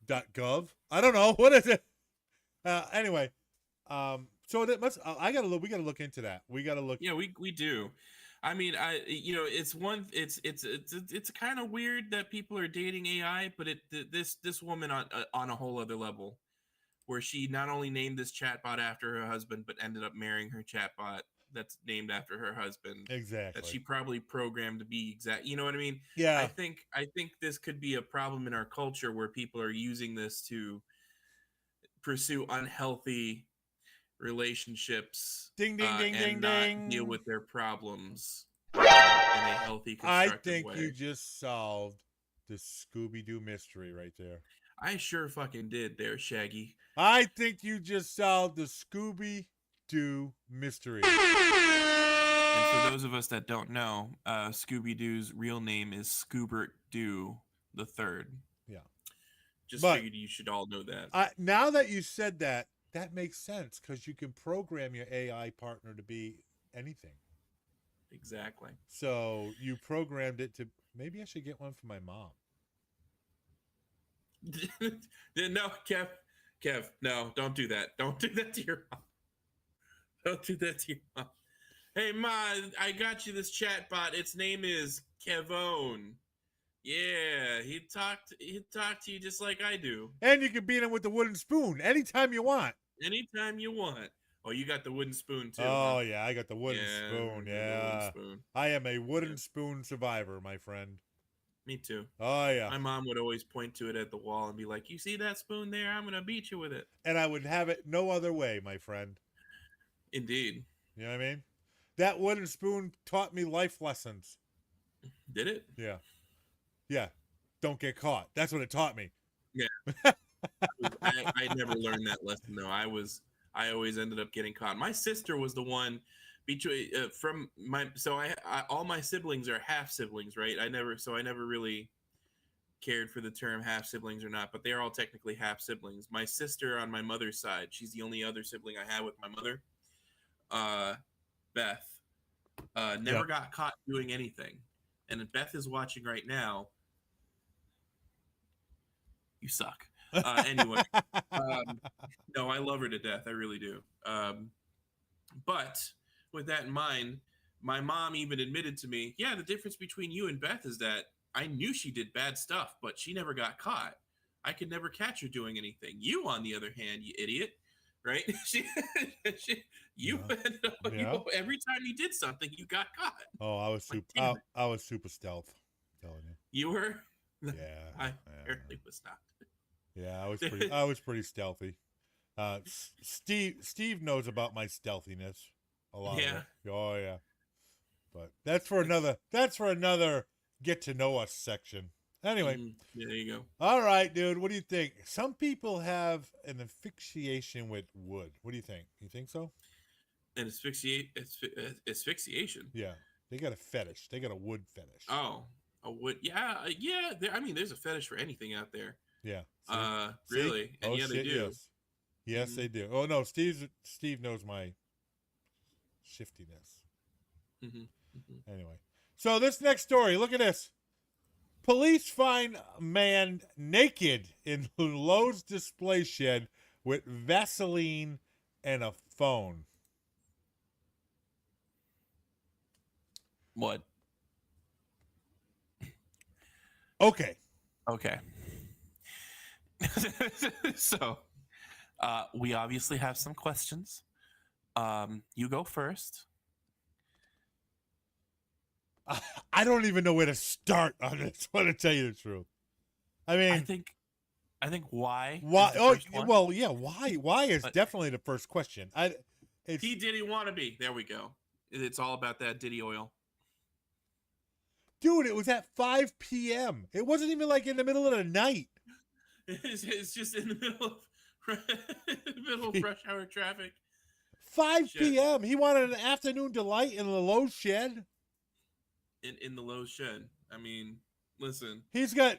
.gov. I don't know. What is it? Anyway, so that must. We gotta look into that. We gotta look. Yeah, we do. I mean, it's kind of weird that people are dating AI, but this woman on a whole other level, where she not only named this chatbot after her husband, but ended up marrying her chatbot that's named after her husband. Exactly. That she probably programmed to be exact. You know what I mean? Yeah. I think this could be a problem in our culture where people are using this to pursue unhealthy relationships. Ding ding ding and ding not ding. deal with their problems in a healthy, constructive way. I think you just solved the Scooby-Doo mystery right there. I sure fucking did there, Shaggy. I think you just solved the Scooby-Doo mystery. And for those of us that don't know, Scooby-Doo's real name is Scoobert Doo the Third. Yeah. Just figured you should all know that. Now that you said that, that makes sense because you can program your AI partner to be anything. Exactly. So you programmed it to. Maybe I should get one for my mom. No, Kev, no, don't do that. Don't do that to your mom. Don't do that to your mom. Hey, Ma, I got you this chatbot. Its name is Kevone. Yeah, he talked to you just like I do. And you can beat him with the wooden spoon anytime you want. Anytime you want. Oh, you got the wooden spoon too. Oh, huh? yeah, I got the wooden spoon. Yeah. Wooden spoon. I am a wooden spoon survivor, my friend. Me too. Oh, yeah. My mom would always point to it at the wall and be like, "You see that spoon there? I'm going to beat you with it." And I would have it no other way, my friend. Indeed. You know what I mean? That wooden spoon taught me life lessons. Did it? Yeah. Yeah. Don't get caught. That's what it taught me. Yeah. I never learned that lesson though. I always ended up getting caught. My sister was the one between all my siblings are half siblings, right? I never really cared for the term half siblings or not, but they're all technically half siblings. My sister on my mother's side, she's the only other sibling I have with my mother. Beth never got caught doing anything, and if Beth is watching right now, you suck. Anyway, no, I love her to death. I really do. But with that in mind, my mom even admitted to me, yeah, the difference between you and Beth is that I knew she did bad stuff, but she never got caught. I could never catch her doing anything. You, on the other hand, you idiot, right? You every time you did something, you got caught. Oh, I was super stealth. I'm telling you. You were? Yeah. I apparently was not. Yeah, I was pretty stealthy. Steve knows about my stealthiness a lot. Yeah. Oh yeah. But that's for another get to know us section. Anyway. Yeah, there you go. All right, dude. What do you think? Some people have an asphyxiation with wood. What do you think? You think so? An asphyxiation? Yeah. They got a fetish. They got a wood fetish. Oh, a wood. Yeah. There's a fetish for anything out there. Yeah. Really? And oh, yeah, they do. Yes, they do. Oh no, Steve knows my shiftiness. Anyway, so this next story, look at this. Police find man naked in Lowe's display shed with Vaseline and a phone. What? Okay. So, we obviously have some questions. You go first. I don't even know where to start on this one, to tell you the truth. I mean, I think why? Why? Oh, well, yeah. Why is definitely the first question. He didn't want to be. There we go. It's all about that Diddy oil. Dude, it was at 5 p.m. It wasn't even like in the middle of the night. It's just in the middle of rush hour traffic. 5 p.m. He wanted an afternoon delight in the Lowe's shed. In the Lowe's shed. I mean, listen. He's got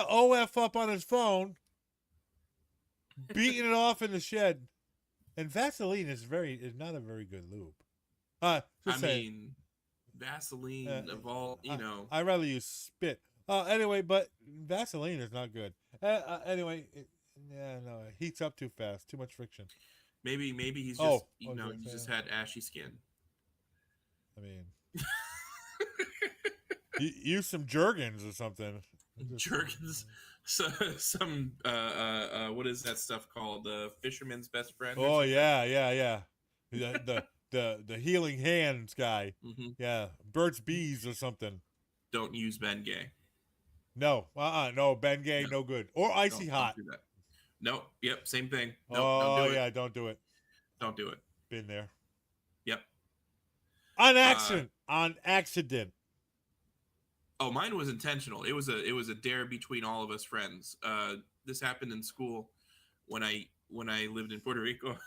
OF up on his phone, beating it off in the shed, and Vaseline is not a very good lube. Mean, Vaseline of all, I'd rather use spit. Anyway, but Vaseline is not good. Anyway, it heats up too fast. Too much friction. Maybe he's just he just had ashy skin. I mean, use some Jergens or something. Jergens, some what is that stuff called? The fisherman's best friend. Oh yeah. The healing hands guy. Yeah, Burt's Bees or something. Don't use Bengay. No, no Bengay, no good. Or Icy Hot. Don't do that. No, yep, same thing. No, don't do it. Don't do it. Don't do it. Been there. Yep. On accident. Oh, mine was intentional. It was a dare between all of us friends. This happened in school when I lived in Puerto Rico.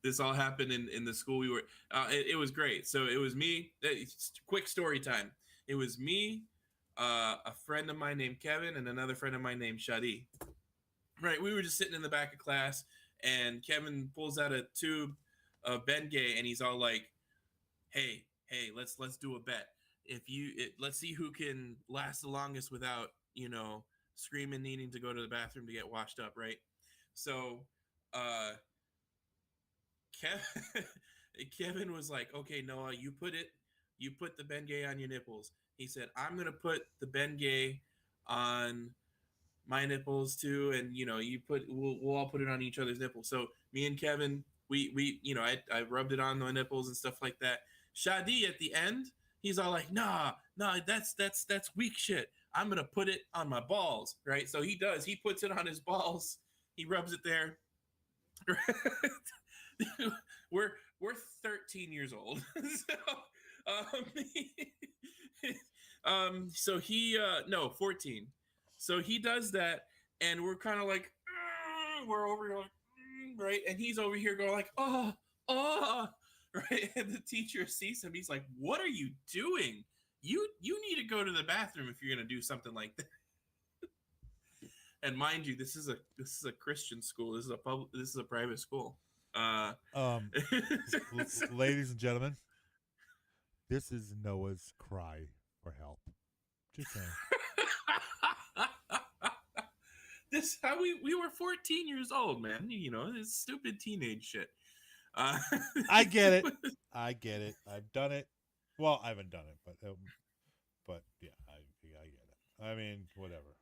This all happened in the school we were. It was great. So it was me. Quick story time. It was me, a friend of mine named Kevin, and another friend of mine named Shadi. Right, we were just sitting in the back of class, and Kevin pulls out a tube of Bengay, and he's all like, "Hey, let's do a bet. Let's see who can last the longest without screaming, needing to go to the bathroom to get washed up." Right. So, Kevin was like, "Okay, Noah, you put the Bengay on your nipples." He said, "I'm gonna put the Bengay on my nipples too, and we'll all put it on each other's nipples." So me and Kevin, we I rubbed it on my nipples and stuff like that. Shadi at the end, he's all like, nah, that's weak shit. I'm gonna put it on my balls, right? So he does. He puts it on his balls. He rubs it there. We're 13 years old. So he 14. So he does that, and we're kind of like, we're over here like, right? And he's over here going like, oh, right? And the teacher sees him. He's like, "What are you doing? You need to go to the bathroom if you're gonna do something like that." And mind you, this is a Christian school. This is a private school. Ladies and gentlemen, this is Noah's cry for help. Just saying. This how we were 14 years old, man. You know, it's stupid teenage shit. I get it. I get it. I've done it. Well, I haven't done it, but yeah, I get it. I mean, whatever.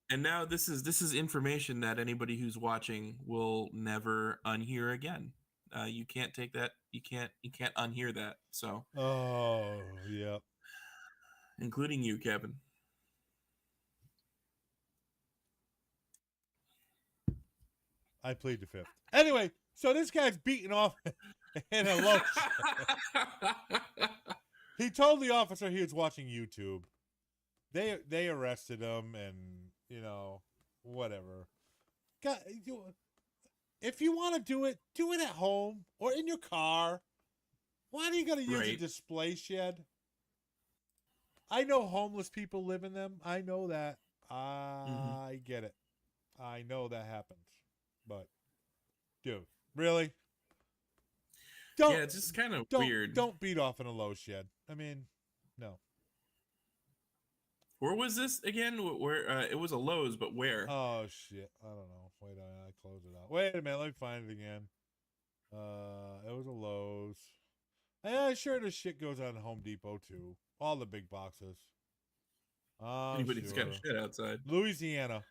And now this is information that anybody who's watching will never unhear again. You can't take that. You can't unhear that. So. Oh, yeah. Including you, Kevin. I plead the fifth. Anyway, so this guy's beating off in a Lowe. He told the officer he was watching YouTube. They arrested him, and you know, whatever. God, if you want to do it at home or in your car. Why do you got to use a display shed? I know homeless people live in them. I know that. I get it. I know that happens. But, dude, really? Yeah, it's just kind of weird. Don't beat off in a Lowe shed. I mean, no. Where was this again? Where it was a Lowe's, but where? Oh shit! I don't know. Wait, I closed it out. Wait a minute. Let me find it again. It was a Lowe's. Yeah, sure. This shit goes on Home Depot too. All the big boxes. Anybody's got shit outside. Louisiana.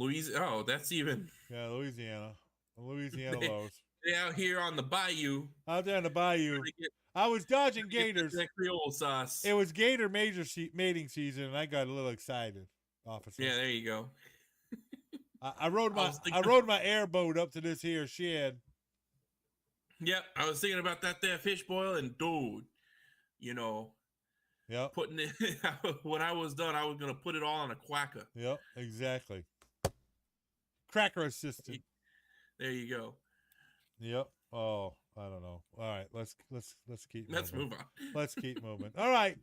Oh, that's even. Yeah, Louisiana. Louisiana Lowe's. They out here on the bayou. Out there on the bayou. I was dodging gators. That Creole sauce. It was gator mating season, and I got a little excited, officer. Yeah, there you go. I rode my airboat up to this here shed. Yep, I was thinking about that there fish boil, and dude, you know, putting it when I was done, I was gonna put it all on a quacker. Yep, exactly. Cracker assistant. There you go. Yep. Oh, I don't know. All right, let's keep. Let's moving. move on. Let's keep moving. All right.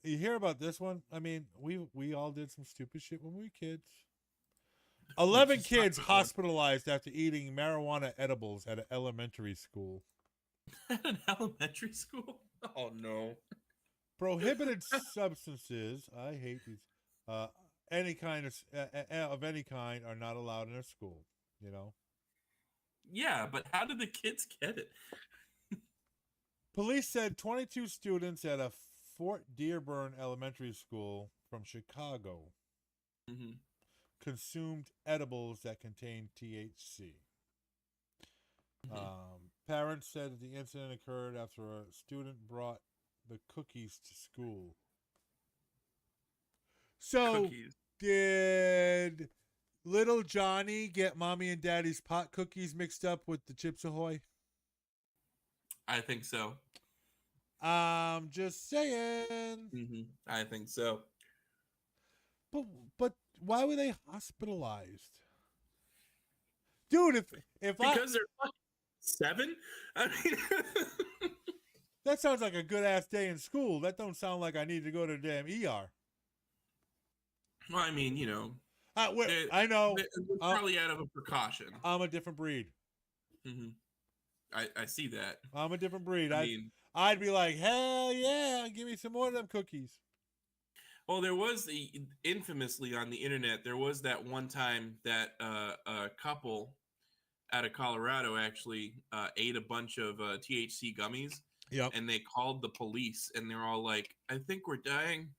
You hear about this one? I mean, we all did some stupid shit when we were kids. 11 kids hospitalized after eating marijuana edibles at an elementary school. At an elementary school? Oh no. Prohibited substances. I hate these. Any kind of any kind are not allowed in a school. You know. Yeah, but how did the kids get it? Police said 22 students at a Fort Dearborn Elementary School from Chicago consumed edibles that contained THC. Parents said that the incident occurred after a student brought the cookies to school. So, did little Johnny get mommy and daddy's pot cookies mixed up with the Chips Ahoy? I think so. Just saying. I think so. But why were they hospitalized? Dude, if because they're 7? I mean that sounds like a good ass day in school. That don't sound like I need to go to the damn ER. Well, I mean, you know. I know. Probably out of a precaution. I'm a different breed. I see that. I'm a different breed. I'd be like, hell yeah, give me some more of them cookies. Well, there was infamously on the internet, there was that one time that a couple out of Colorado actually ate a bunch of THC gummies. Yep. And they called the police, and they're all like, I think we're dying.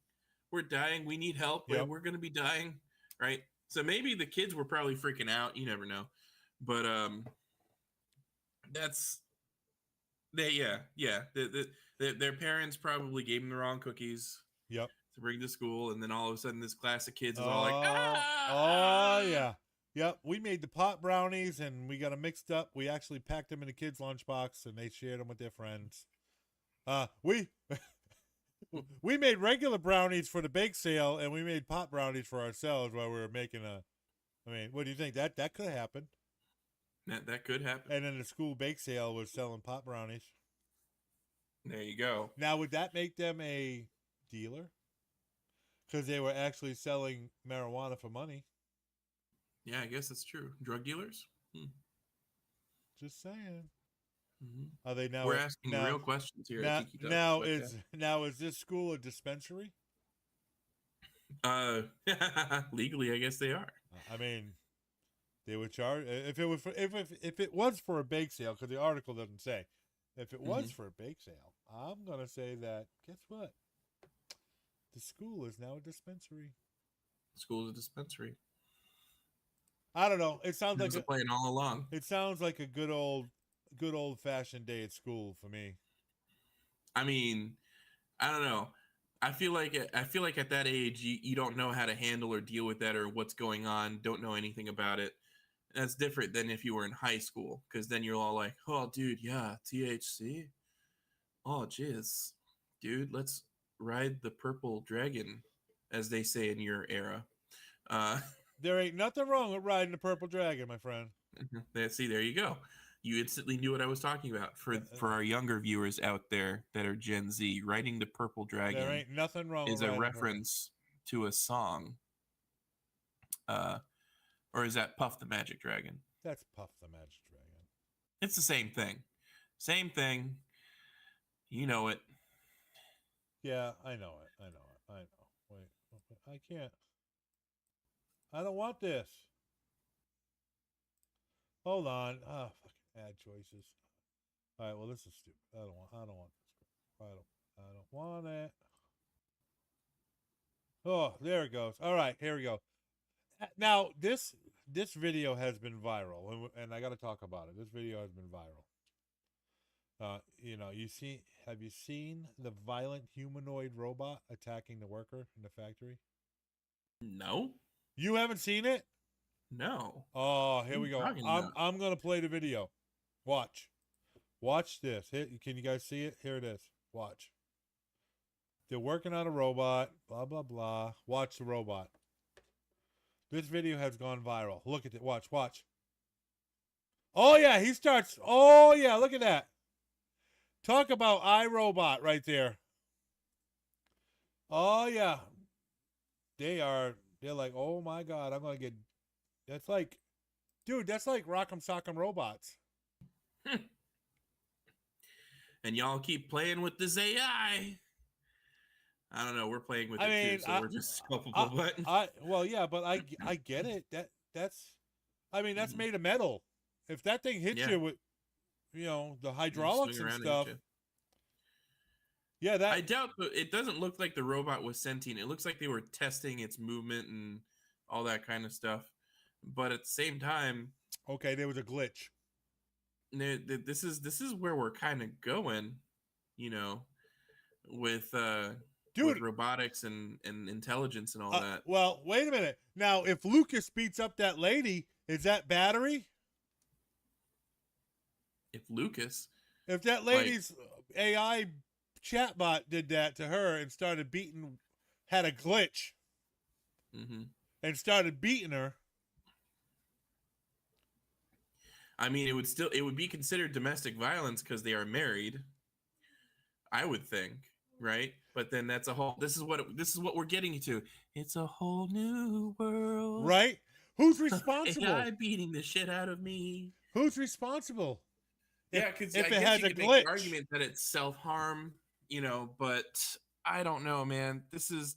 We're dying. We need help. Yep. We're going to be dying. Right. So maybe the kids were probably freaking out. You never know. But their parents probably gave them the wrong cookies. Yep. To bring to school, and then all of a sudden this class of kids is all like, oh yeah. Yep. We made the pot brownies and we got them mixed up. We actually packed them in the kids' lunchbox and they shared them with their friends. We made regular brownies for the bake sale, and we made pot brownies for ourselves while we were making I mean, what do you think? That could happen. That could happen. And then the school bake sale was selling pot brownies. There you go. Now, would that make them a dealer? Because they were actually selling marijuana for money. Yeah, I guess that's true. Drug dealers. Just saying. Mm-hmm. Are they now? We're asking real questions here at Tiki Talk. Is this school a dispensary? Legally, I guess they are. I mean, they would charge if it was for a bake sale, because the article doesn't say. If it was for a bake sale, I'm gonna say that. Guess what? The school is now a dispensary. School's a dispensary. I don't know. It sounds like a plan all along. It sounds like a good old fashioned day at school for me. I mean, I don't know. I feel like at that age, you don't know how to handle or deal with that or what's going on. Don't know anything about it. That's different than if you were in high school, because then you're all like, "Oh, dude, yeah, THC. Oh, jizz, dude, let's ride the purple dragon," as they say in your era. There ain't nothing wrong with riding the purple dragon, my friend. See, there you go. You instantly knew what I was talking about. For our younger viewers out there that are Gen Z, riding the purple dragon. There ain't nothing wrong. Is a reference to a song. Or is that Puff the Magic Dragon? That's Puff the Magic Dragon. It's the same thing. Same thing. You know it. Yeah, I know it. Wait, I can't. I don't want this. Hold on. Ah, fucking ad choices. All right, well, this is stupid. I don't want this. I don't want it. Oh, there it goes. All right, here we go. Now, this video has been viral, and I got to talk about it. This video has been viral. Have you seen the violent humanoid robot attacking the worker in the factory? No. You haven't seen it? No. Oh, here we go. I'm gonna play the video. Watch this. Can you guys see it? Here it is. Watch. They're working on a robot. Blah blah blah. Watch the robot. This video has gone viral. Look at it. Watch. Oh yeah, he starts. Oh yeah, look at that. Talk about iRobot right there. Oh yeah. They're like, oh my God, I'm gonna get. That's like, dude, that's like Rock'em Sock'em Robots. And y'all keep playing with this AI. I don't know. We're playing with it too, so we're just culpable. Well, yeah, but I get it. That's made of metal. If that thing hits you with, the hydraulics and stuff. Yeah, I doubt, but it doesn't look like the robot was sentient. It looks like they were testing its movement and all that kind of stuff. But at the same time, okay, there was a glitch. This is where we're kind of going, with with robotics and intelligence and all that. Well, wait a minute. Now, if Lucas beats up that lady, is that battery? If that lady's AI chatbot did that to her and had a glitch, and started beating her. I mean, it would be considered domestic violence because they are married, I would think, right? But then this is what we're getting to. It's a whole new world. Right? Who's responsible? AI beating the shit out of me. Who's responsible? Yeah, because if it has you a could glitch. make the argument that it's self-harm, but I don't know, man. This is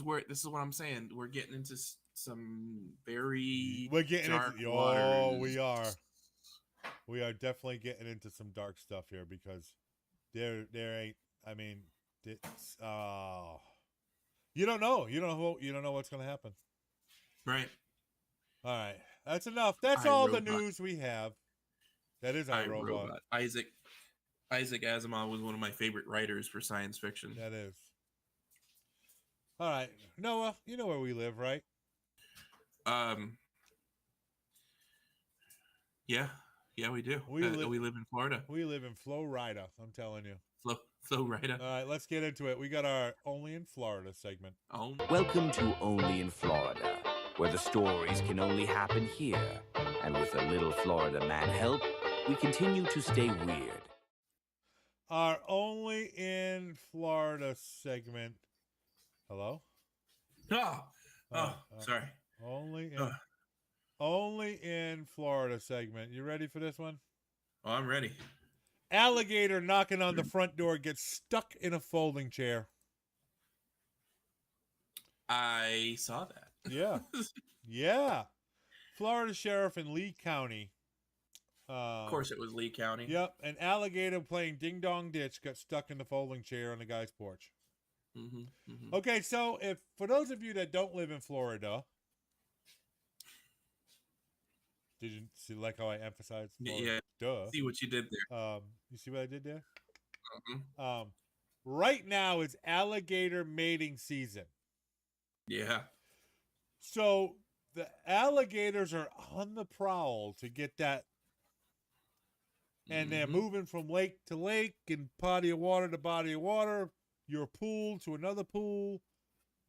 what I'm saying. We're getting into some very dark waters. Oh, we are. We are definitely getting into some dark stuff here because there ain't. I mean, it's you don't know. You don't know what's going to happen. Right. All right. That's enough. That's all the news we have. That is iRobot. Isaac Asimov was one of my favorite writers for science fiction. That is. All right. Noah, you know where we live, right? Yeah, we do. We live in Florida. We live in Florida, I'm telling you. Florida. All right, let's get into it. We got our Only in Florida segment. Welcome to Only in Florida, where the stories can only happen here. And with a little Florida man help, we continue to stay weird. Our Only in Florida segment. Hello? Sorry. Only in... Only in Florida segment. You ready for this one? Oh, I'm ready. Alligator knocking on the front door gets stuck in a folding chair. I saw that. Yeah. Yeah. Florida sheriff in Lee County. Of course, it was Lee County. Yep. An alligator playing ding dong ditch got stuck in the folding chair on the guy's porch. Okay, so if for those of you that don't live in Florida, did you see like how I emphasized Florida? Yeah. Duh. See what you did there. You see what I did there? Mhm. Right now it's alligator mating season. Yeah. So the alligators are on the prowl to get that, and they're moving from lake to lake and body of water to body of water, your pool to another pool,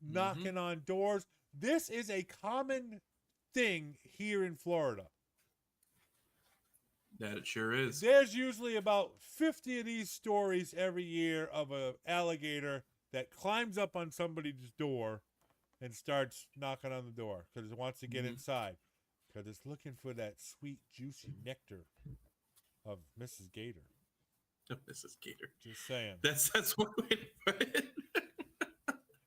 knocking on doors. This is a common thing here in Florida. That it sure is. There's usually about 50 of these stories every year of an alligator that climbs up on somebody's door and starts knocking on the door because it wants to get inside, because it's looking for that sweet, juicy nectar of Mrs. Gator. Mrs. Gator. Just saying. That's one way to put it.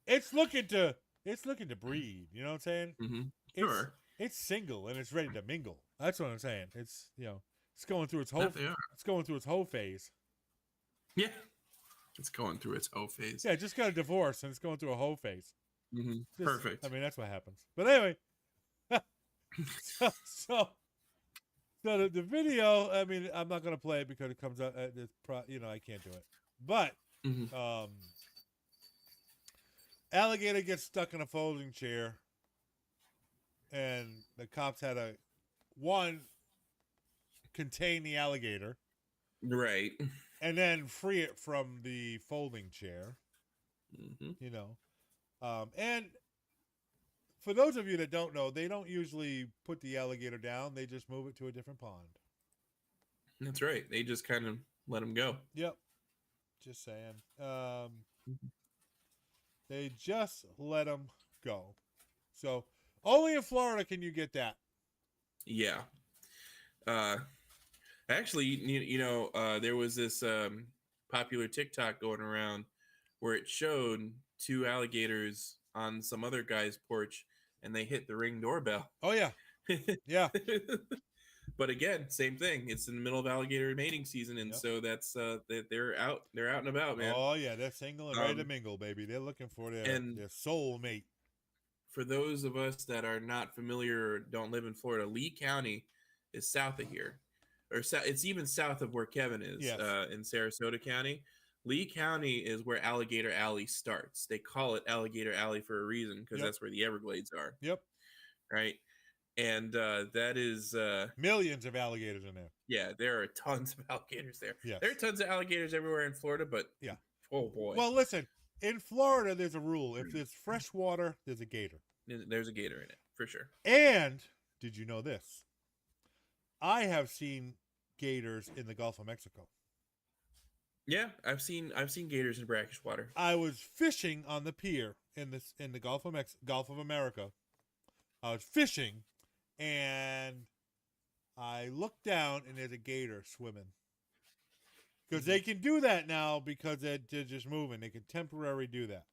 It's looking to breed. You know what I'm saying? Sure. It's single and it's ready to mingle. That's what I'm saying. It's it's going through its whole. It's going through its whole phase. Yeah. It's going through its whole phase. Yeah, it just got a divorce and it's going through a whole phase. Perfect. I mean, that's what happens. But anyway, so the video. I mean, I'm not going to play it because it comes out. I can't do it. But alligator gets stuck in a folding chair, and the cops had to contain the alligator, right, and then free it from the folding chair. And for those of you that don't know, they don't usually put the alligator down. They just move it to a different pond. That's right. They just kind of let him go. Yep. Just saying. They just let him go. So only in Florida can you get that. Yeah. Actually, there was this popular TikTok going around where it showed two alligators on some other guy's porch, and they hit the Ring doorbell. Oh yeah, yeah. But again, same thing. It's in the middle of alligator mating season, and so that's they're out and about, man. Oh yeah, they're single and ready to mingle, baby. They're looking for their soul mate. For those of us that are not familiar or don't live in Florida, Lee County is south of here, or it's even south of where Kevin is. Yes. In Sarasota County. Lee County is where Alligator Alley starts. They call it Alligator Alley for a reason, because that's where the Everglades are. Yep. Right. And that is millions of alligators in there. Yeah, there are tons of alligators there. Yes. There are tons of alligators everywhere in Florida, but oh boy. Well, listen, in Florida, there's a rule: if there's fresh water, there's a gator. There's a gator in it for sure. And did you know this? I have seen gators in the Gulf of Mexico. Yeah, I've seen gators in brackish water. I was fishing on the pier in the Gulf of America. I was fishing, and I looked down, and there's a gator swimming. Because they can do that now because they're just moving. They can temporarily do that.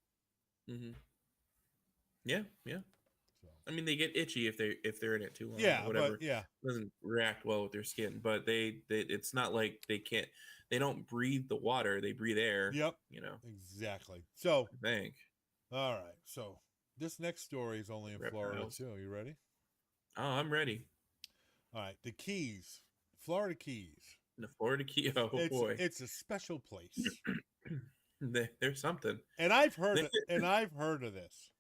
Yeah. So. I mean, they get itchy if they're in it too long. Yeah, or whatever. But, yeah. It doesn't react well with their skin, but it's not like they can't. They don't breathe the water; they breathe air. Yep. Exactly. So I think. All right. So this next story is only in Florida too. You ready? Oh, I'm ready. All right. The Keys, Florida Keys. The Florida Keys. Oh boy, it's a special place. There's something. And I've heard of this.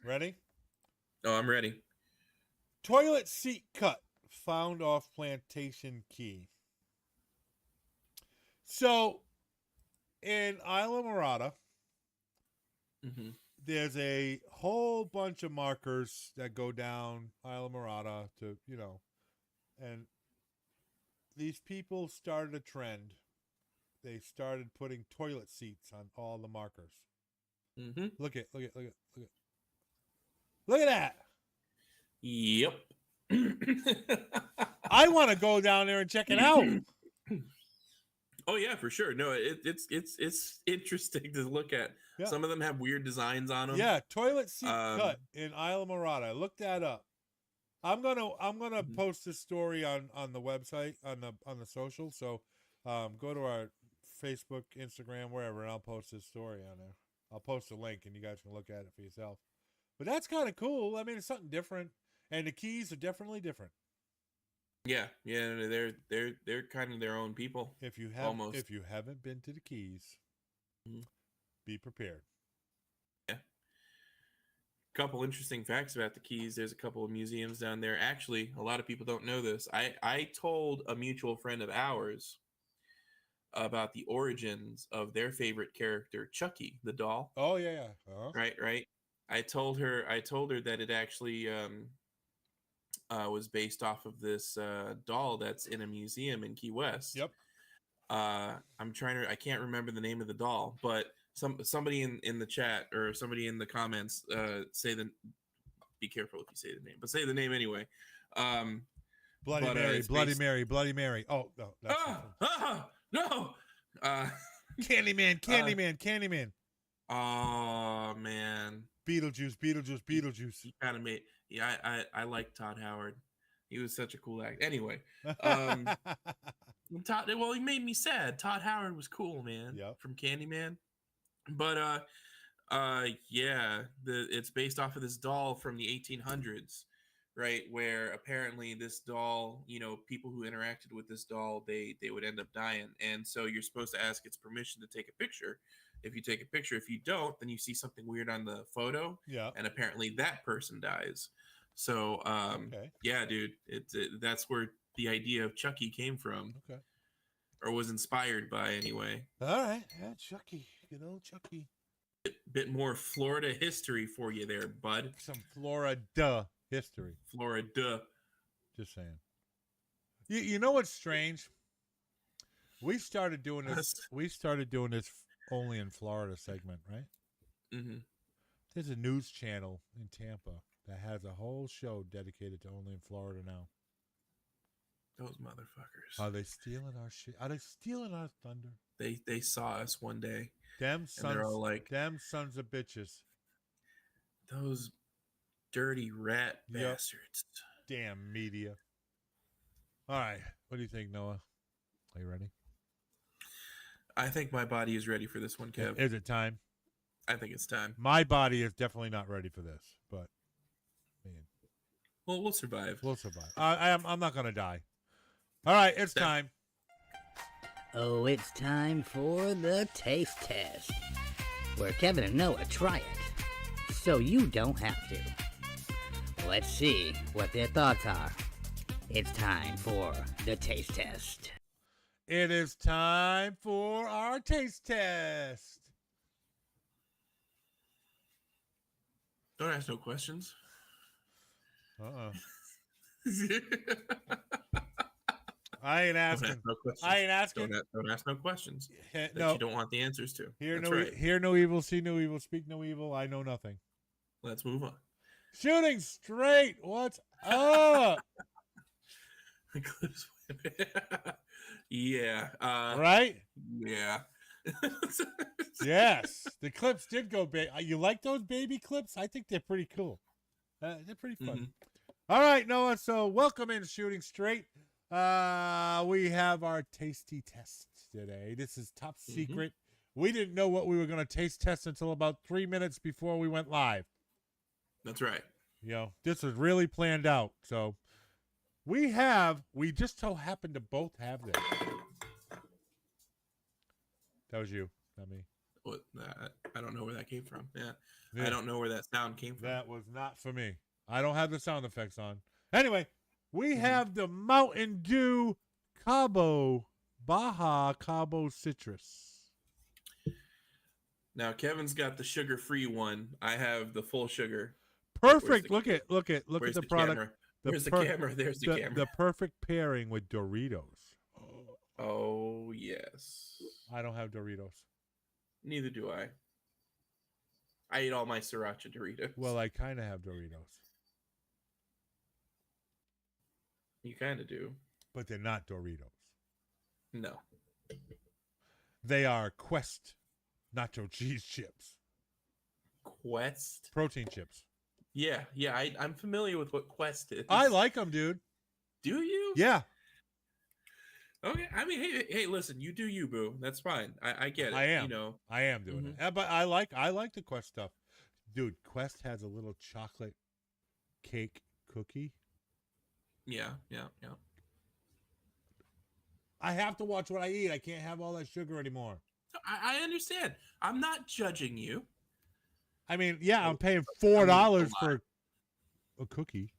Ready? Oh, I'm ready. Toilet seat cut found off Plantation Key. So, in Isla Morada, there's a whole bunch of markers that go down Isla Morada to, and these people started a trend. They started putting toilet seats on all the markers. Look at that. Yep. I want to go down there and check it out. Oh yeah, for sure. No, it's interesting to look at. Yeah. Some of them have weird designs on them. Yeah, toilet seat cut in Isla Morada. Look that up. I'm gonna post this story on the website on the social. So go to our Facebook, Instagram, wherever, and I'll post this story on there. I'll post a link and you guys can look at it for yourself. But that's kind of cool. I mean, it's something different, and the keys are definitely different. Yeah, they're kind of their own people. If you haven't been to the Keys, be prepared. Yeah. Couple interesting facts about the Keys. There's a couple of museums down there. Actually, a lot of people don't know this. I told a mutual friend of ours about the origins of their favorite character, Chucky, the doll. Oh yeah. Uh-huh. Right. I told her that it actually was based off of this doll that's in a museum in Key West. Yep. I can't remember the name of the doll, but somebody in the chat or somebody in the comments be careful if you say the name, but say the name anyway. Bloody Mary. Oh no. No. Candyman. Oh man. Beetlejuice. He kind of made. Yeah, I like Todd Howard. He was such a cool actor. Anyway, he made me sad. Todd Howard was cool, man. Yep. From Candyman. But it's based off of this doll from the 1800s, right? Where apparently this doll, people who interacted with this doll, they would end up dying, and so you're supposed to ask its permission to take a picture. If you take a picture, if you don't, then you see something weird on the photo, and apparently that person dies. So, yeah, dude, that's where the idea of Chucky came from, or was inspired by, anyway. All right, yeah, Chucky, Chucky. Bit more Florida history for you there, bud. Some Florida history. Florida. Just saying. You know what's strange? We started doing this. Only in Florida segment, right? Mm-hmm. There's a news channel in Tampa that has a whole show dedicated to only in Florida now. Those motherfuckers. Are they stealing our shit? Are they stealing our thunder? They saw us one day. Them sons, they're all like, them sons of bitches. Those dirty rat bastards. Damn media. All right. What do you think, Noah? Are you ready? I think my body is ready for this one, Kev. Is it time? I think it's time. My body is definitely not ready for this, but man. Well, we'll survive. We'll survive. I'm not going to die. All right, it's time. Oh, it's time for the taste test, where Kevin and Noah try it, so you don't have to. Let's see what their thoughts are. It's time for the taste test. It is time for our taste test. Don't ask no questions. I ain't asking. I ain't asking. Don't ask no questions that no. you don't want the answers to. Hear no evil, see no evil, speak no evil. I know nothing. Let's move on. Shooting straight. What's up? Yeah. Right? Yeah. Yes. The clips did go big. You like those baby clips? I think they're pretty cool. They're pretty fun. Mm-hmm. All right, Noah. So welcome in Shooting Straight. We have our tasty test today. This is top secret. We didn't know what we were going to taste test until about 3 minutes before we went live. That's right. This was really planned out. So we just so happen to both have this. That was you, not me. I don't know where that came from. Yeah. I don't know where that sound came from. That was not for me. I don't have the sound effects on. Anyway, we have the Mountain Dew Baja Cabo Citrus. Now Kevin's got the sugar-free one. I have the full sugar. Perfect. Look at the product. Camera? Where's the camera? There's the camera. The perfect pairing with Doritos. Oh yes. I don't have Doritos. Neither do I. I ate all my sriracha Doritos. Well, I kind of have Doritos. You kind of do. But they're not Doritos. No. They are Quest nacho cheese chips. Quest? Protein chips. Yeah. I'm familiar with what Quest is. I like them, dude. Do you? Yeah. Okay. I mean, hey, listen, you do you, boo. That's fine. I get it. I am. You know. I am doing it. But I like the Quest stuff. Dude, Quest has a little chocolate cake cookie. Yeah. I have to watch what I eat. I can't have all that sugar anymore. I understand. I'm not judging you. I mean, yeah, I'm paying $4 for a cookie.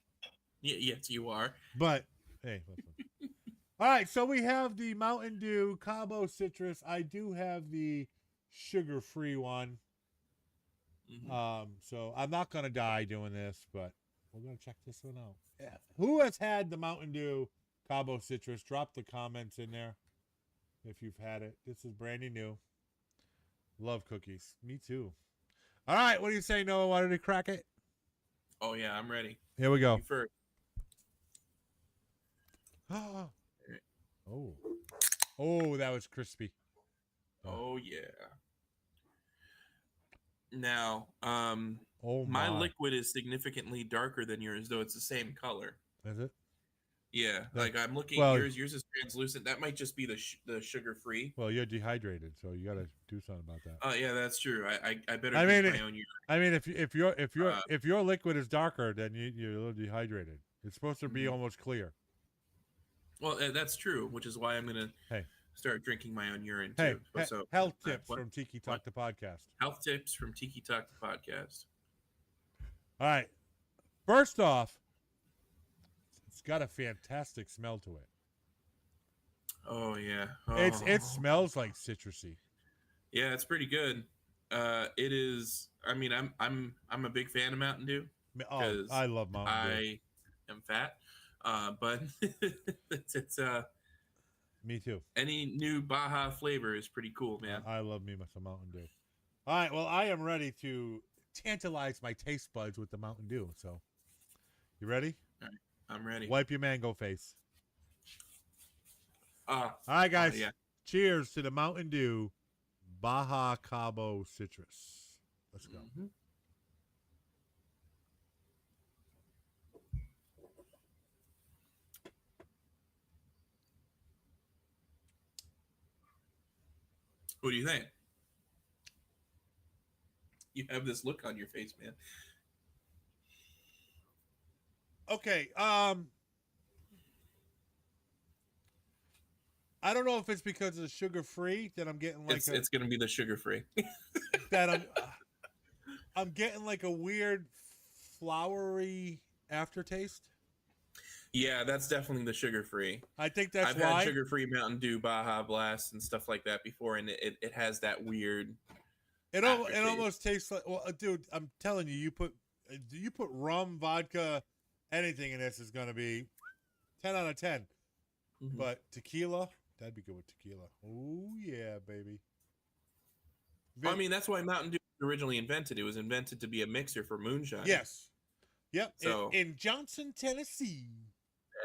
Yeah, yes, you are. But hey, listen. All right, so we have the Mountain Dew Cabo Citrus. I do have the sugar-free one. So I'm not gonna die doing this, but we're gonna check this one out. Yeah. Who has had the Mountain Dew Cabo Citrus? Drop the comments in there if you've had it. This is brand new. Love cookies. Me too. All right, what do you say, Noah? Why did he crack it? Oh yeah, I'm ready. Here we go. You first. Oh, that was crispy. Oh yeah. Now, oh my liquid is significantly darker than yours, though it's the same color. Is it? Yeah, like I'm looking. Yours is translucent. That might just be the sugar free. Well, you're dehydrated, so you got to do something about that. Oh yeah, that's true. I better drink my own urine. I mean, if your liquid is darker, then you're a little dehydrated. It's supposed to be almost clear. Well, that's true, which is why I'm gonna start drinking my own urine too. So health tips from Tiki Talk the Podcast. Health tips from Tiki Talk the Podcast. All right. First off, it's got a fantastic smell to it. Oh yeah. It smells like citrusy. Yeah, it's pretty good. It is. I mean, I'm a big fan of Mountain Dew. Oh, I love Mountain Dew. I am fat, but it's me too. Any new Baja flavor is pretty cool, man. I love me some Mountain Dew. All right, well, I am ready to tantalize my taste buds with the Mountain Dew. So, you ready? All right, I'm ready. Wipe your mango face. All right, guys. Yeah. Cheers to the Mountain Dew Baja Cabo Citrus. Let's go. What do you think? You have this look on your face, man. Okay. I don't know if it's because of the sugar-free that I'm getting like it's going to be the sugar-free. that I'm getting like a weird flowery aftertaste. Yeah, that's definitely the sugar-free. I think that's I've had sugar-free Mountain Dew Baja Blast and stuff like that before, and it has that weird. It almost tastes like. Well, dude, I'm telling you, you put rum, vodka, anything in this is going to be 10 out of 10. But tequila, that'd be good with tequila. Oh yeah, baby. Well, I mean, that's why Mountain Dew was originally invented. It was invented to be a mixer for moonshine. Yes. Yep. So in Johnson, Tennessee.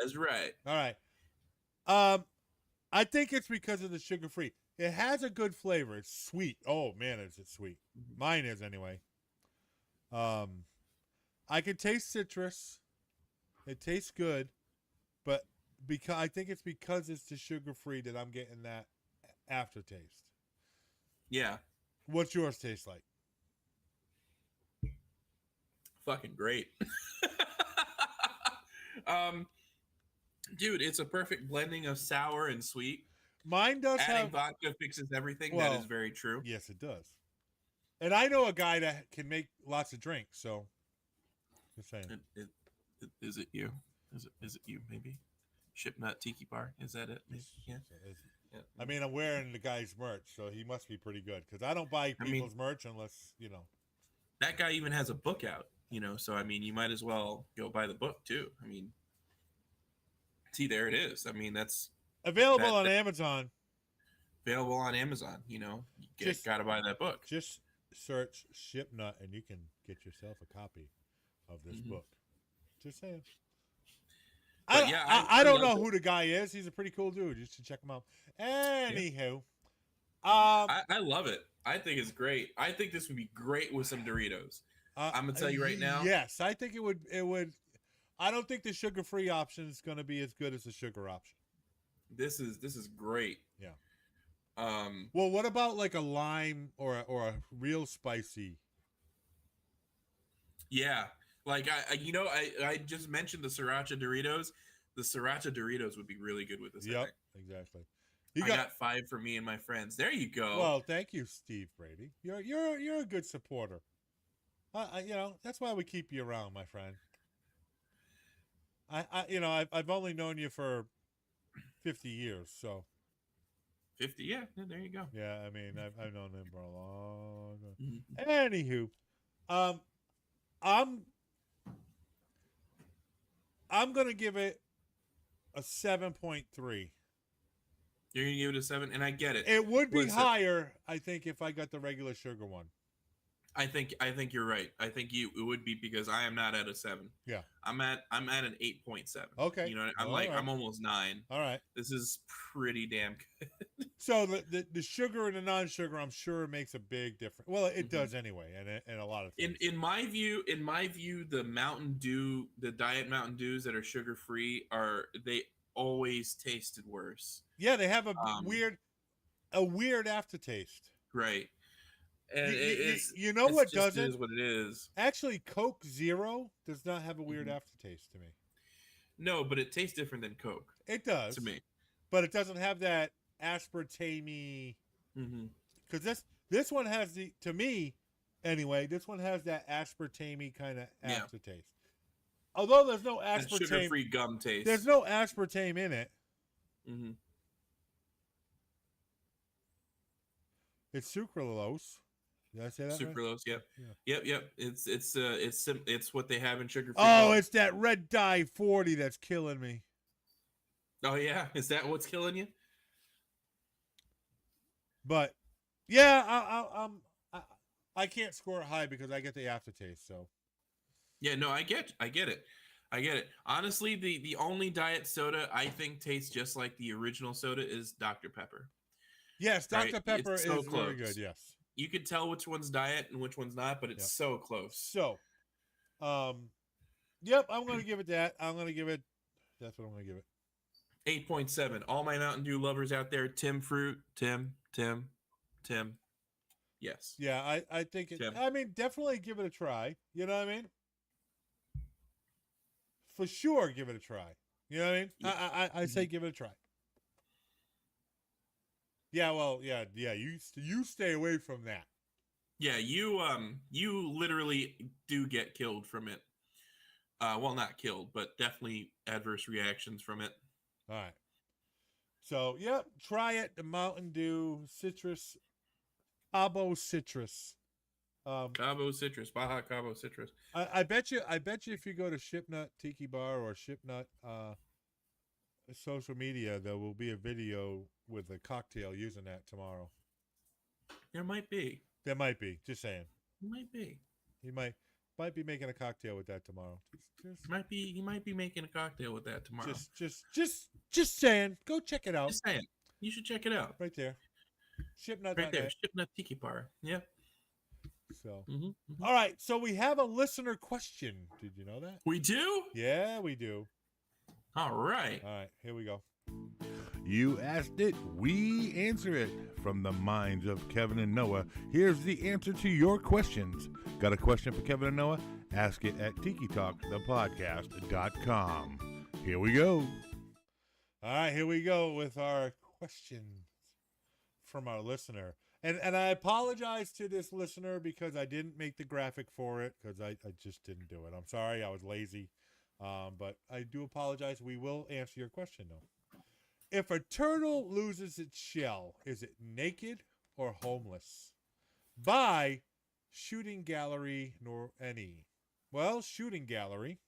That's right. All right. I think it's because of the sugar-free. It has a good flavor. It's sweet. Oh man, is it sweet? Mine is anyway. I can taste citrus. It tastes good, but because I think it's because it's the sugar-free that I'm getting that aftertaste. Yeah. What's yours taste like? Fucking great. Dude, it's a perfect blending of sour and sweet. Mine does Adding vodka fixes everything. Well, that is very true. Yes, it does. And I know a guy that can make lots of drinks, so just saying. Is it you? Is it you? Maybe Shipnut Tiki Bar. Is that it? Maybe? Yeah. I mean, I'm wearing the guy's merch, so he must be pretty good because I don't buy people's merch unless That guy even has a book out, So I mean, you might as well go buy the book too. I mean, see, there it is. I mean, that's available on Amazon. Available on Amazon. Gotta buy that book. Just search Shipnut, and you can get yourself a copy of this book. Just saying. But yeah, I don't know love it. who the guy is. He's a pretty cool dude. You should check him out. Anywho, I love it. I think it's great. I think this would be great with some Doritos. I'm gonna tell you right now. Yes, I think it would. It would. I don't think the sugar-free option is going to be as good as the sugar option. This is great. Yeah. Well, what about like a lime or a real spicy? Yeah, like I just mentioned the sriracha Doritos. The sriracha Doritos would be really good with this. Yep, exactly. I got 5 for me and my friends. There you go. Well, thank you, Steve Brady. You're a good supporter. That's why we keep you around, my friend. I've only known you for 50 years, so. 50, yeah, there you go. Yeah, I mean, I've known him for a long time. Mm-hmm. Anywho, I'm gonna give it a 7.3. You're gonna give it a 7, and I get it. It would be higher, I think, if I got the regular sugar one. I think you're right. I think it would be, because I am not at a 7. Yeah, I'm at an 8.7. Okay, you know, I'm almost 9. All right, this is pretty damn good. So the sugar and the non-sugar, I'm sure, makes a big difference. Well, it does anyway, and a lot of things. In my view, the Mountain Dew, the Diet Mountain Dews that are sugar free, they always tasted worse. Yeah, they have a weird aftertaste. Right. And what doesn't? It is what it is. Actually, Coke Zero does not have a weird aftertaste to me. No, but it tastes different than Coke. It does to me, but it doesn't have that aspartame. Because this one has to me anyway. This one has that aspartame kind of aftertaste. Although there's no aspartame, sugar-free gum taste. There's no aspartame in it. It's sucralose. Did I say that? Sucralose, right? Yep. It's what they have in sugar-free. Oh, it's that red dye 40 that's killing me. Oh yeah, is that what's killing you? But yeah, I can't score it high because I get the aftertaste. So yeah, no, I get it. Honestly, the only diet soda I think tastes just like the original soda is Dr. Pepper. Yes, Dr. Right? Pepper is so very good. Yes, you could tell which one's diet and which one's not, but it's so close. So, yep, I'm going to give it that. That's what I'm going to give it. 8.7. All my Mountain Dew lovers out there, Tim Fruit, Tim. Yes. Yeah, I think it. I mean, definitely give it a try. You know what I mean? For sure, give it a try. You know what I mean? I say give it a try. Yeah, well, yeah. You stay away from that. Yeah, you literally do get killed from it. Well, not killed, but definitely adverse reactions from it. All right. So, yep, try it. The Mountain Dew citrus, Cabo citrus. Cabo citrus, Baja Cabo citrus. I bet you if you go to Shipnut Tiki Bar or Shipnut social media, there will be a video with a cocktail using that tomorrow. There might be. Just saying. Might be. He might be making a cocktail with that tomorrow. He might be making a cocktail with that tomorrow. Just saying. Go check it out. Just saying. You should check it out. Right there. Shipnut. Right there. Shipnut Tiki Bar. Yep. So, all right. So we have a listener question. Did you know that? We do? Yeah, we do. All right. All right. Here we go. You asked it, we answer it. From the minds of Kevin and Noah, here's the answer to your questions. Got a question for Kevin and Noah? Ask it at tikitalkthepodcast.com. Here we go. All right, here we go with our questions from our listener. And I apologize to this listener because I didn't make the graphic for it because I just didn't do it. I'm sorry, I was lazy. But I do apologize. We will answer your question, though. If a turtle loses its shell, is it naked or homeless? By Shooting Gallery nor any. Well, Shooting Gallery.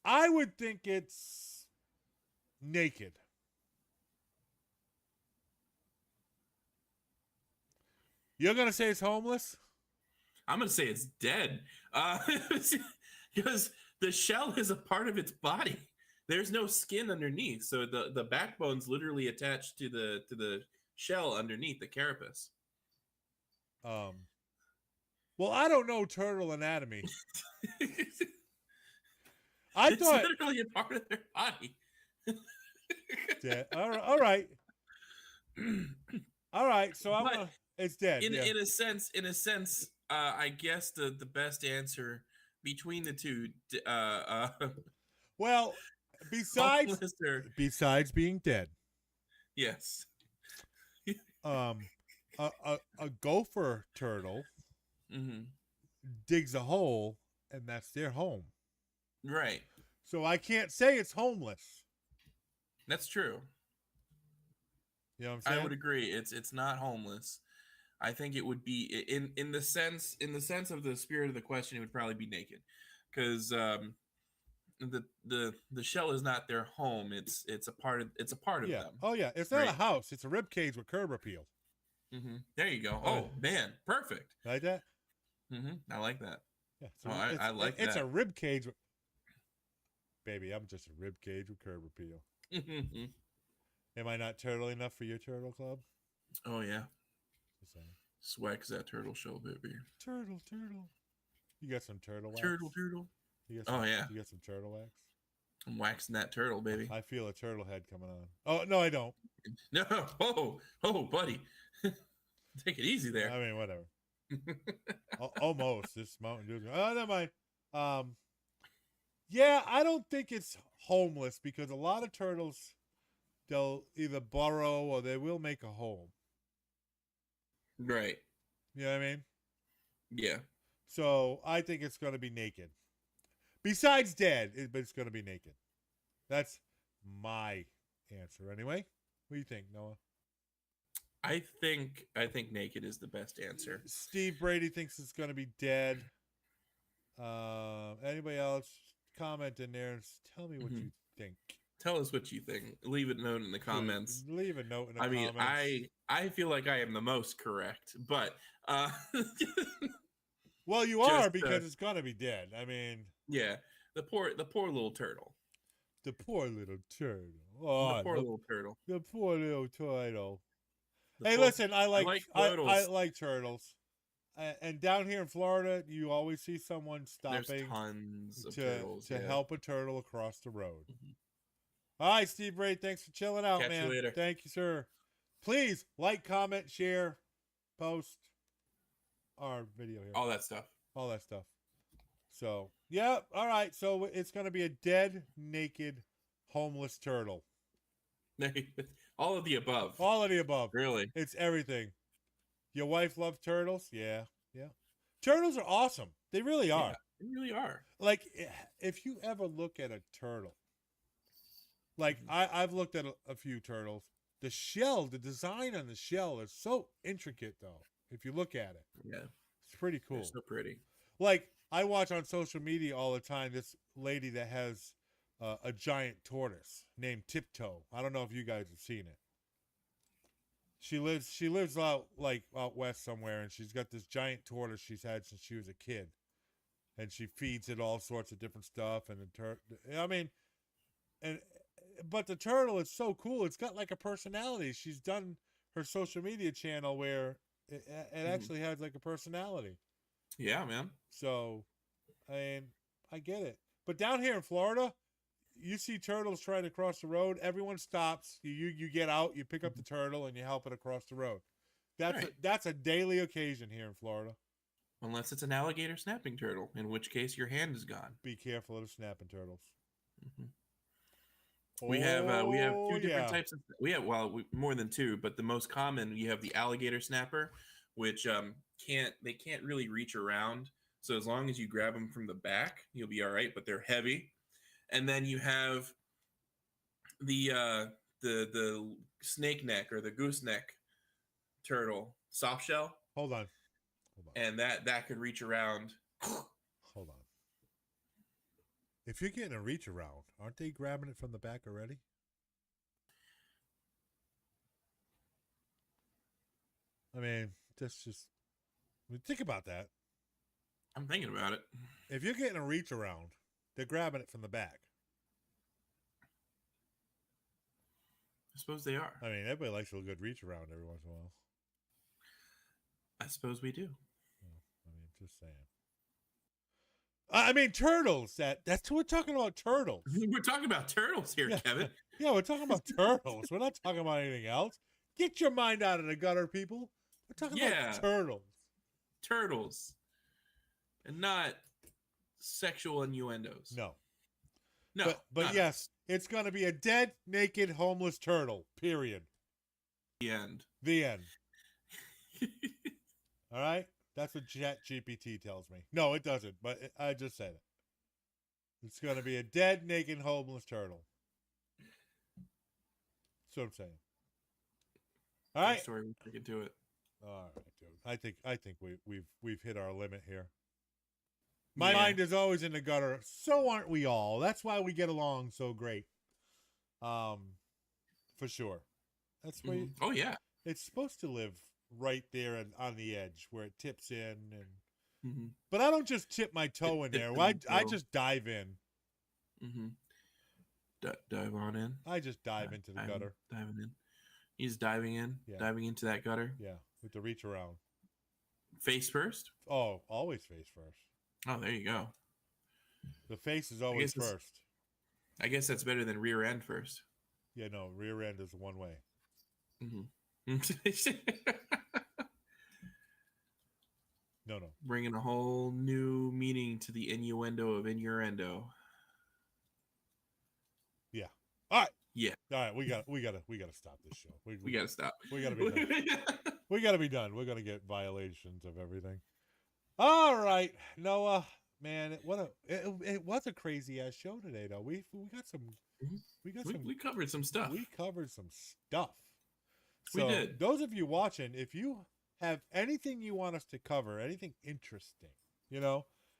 I would think it's naked. You're gonna say it's homeless? I'm gonna say it's dead. because the shell is a part of its body. There's no skin underneath, so the backbone's literally attached to the shell underneath the carapace. Well, I don't know turtle anatomy. It's literally a part of their body. Dead. All right. All right. So it's dead. In a sense, I guess the best answer between the two. Well, besides being dead, yes. a gopher turtle digs a hole, and that's their home. Right. So I can't say it's homeless. That's true. You know what I'm saying? I would agree. It's not homeless. I think it would be in the sense of the spirit of the question, it would probably be naked, because the shell is not their home. It's a part of them. Oh yeah, it's not a house. It's a rib cage with curb appeal. There you go. Oh man, perfect. Like that? I like that. Yeah. I like that. It's a rib cage. Baby, I'm just a rib cage with curb appeal. Am I not turtle enough for your turtle club? Oh yeah. Swag's that turtle shell, baby. Turtle. You got some turtle wax? Turtle. You got some turtle wax? I'm waxing that turtle, baby. I feel a turtle head coming on. Oh no, I don't. No. Oh, buddy. Take it easy there. I mean, whatever. Almost. This Mountain Dew. Oh, never mind. Yeah, I don't think it's homeless, because a lot of turtles, they'll either burrow or they will make a home. Right. You know what I mean? Yeah. So I think it's going to be naked. Besides dead, but it's going to be naked. That's my answer anyway. What do you think, Noah? I think naked is the best answer. Steve Brady thinks it's going to be dead. Anybody else? Comment in there and tell me what you think. Tell us what you think. Leave a note in the comments. Leave a note in the comments. I mean, I feel like I am the most correct, but well, you are, because it's gonna be dead. I mean, yeah, the poor little turtle. The poor little turtle. Oh, the poor little turtle. The poor little turtle. Listen, I like turtles. And down here in Florida, you always see someone stopping. There's tons of turtles to help a turtle across the road. All right, Steve Brady, thanks for chilling out, Catch man. you later. Thank you, sir. Please like, comment, share, post our video here. All that stuff. So, yeah, all right. So it's going to be a dead, naked, homeless turtle. All of the above. All of the above. Really? It's everything. Your wife loves turtles? Yeah. Turtles are awesome. They really are. Yeah, they really are. Like, if you ever look at a turtle, like I've looked at a few turtles. The shell, the design on the shell is so intricate, though. If you look at it, yeah, it's pretty cool. They're so pretty. Like, I watch on social media all the time this lady that has a giant tortoise named Tiptoe. I don't know if you guys have seen it. She lives out west somewhere, and she's got this giant tortoise she's had since she was a kid, and she feeds it all sorts of different stuff. And but the turtle is so cool. It's got like a personality. She's done her social media channel where it actually has like a personality. Yeah, man. So, I get it. But down here in Florida, you see turtles trying to cross the road. Everyone stops. You get out. You pick up the turtle and you help it across the road. That's a daily occasion here in Florida. Unless it's an alligator snapping turtle, in which case your hand is gone. Be careful of the snapping turtles. We have two different types of. We have more than two, but the most common, you have the alligator snapper, which they can't really reach around. So as long as you grab them from the back, you'll be all right. But they're heavy. And then you have the snake neck or the gooseneck turtle, soft shell. Hold on. And that could reach around. Hold on. If you're getting a reach around, aren't they grabbing it from the back already? I mean, think about that. I'm thinking about it. If you're getting a reach around, they're grabbing it from the back. I suppose they are. I mean, everybody likes a good reach around every once in a while. I suppose we do. I mean, just saying. I mean, turtles. That's what we're talking about. Turtles. We're talking about turtles here, Yeah. Kevin. Yeah, we're talking about turtles. We're not talking about anything else. Get your mind out of the gutter, people. We're talking about turtles. Turtles. And not sexual innuendos. No. No. But yes, it's going to be a dead, naked, homeless turtle. Period. The end. The end. All right? That's what ChatGPT tells me. No, it doesn't, but I just said it. It's going to be a dead, naked, homeless turtle. That's what I'm saying. All right. Story, we can do it. All right, dude. I think we've hit our limit here. My mind is always in the gutter. So aren't we all? That's why we get along so great. For sure. That's where Oh yeah. It's supposed to live right there and on the edge where it tips in and but I don't just tip my toe in there. I just dive in. Dive on in. I just dive into the gutter. Diving in. He's diving in. Yeah. Diving into that gutter. Yeah, with the reach around. Face first? Oh, always face first. Oh, there you go. The face is always first. I guess that's better than rear end first. Yeah, no, rear end is one way. No. Bringing a whole new meaning to the innuendo of innuendo. Yeah. All right. Yeah. All right. We got to stop this show. We got to stop. We got to be done. We got to be done. We're gonna get violations of everything. All right, Noah. Man, it was a crazy ass show today, though. We got some. We covered some stuff. We covered some stuff. We did. Those of you watching, if you have anything you want us to cover, anything interesting,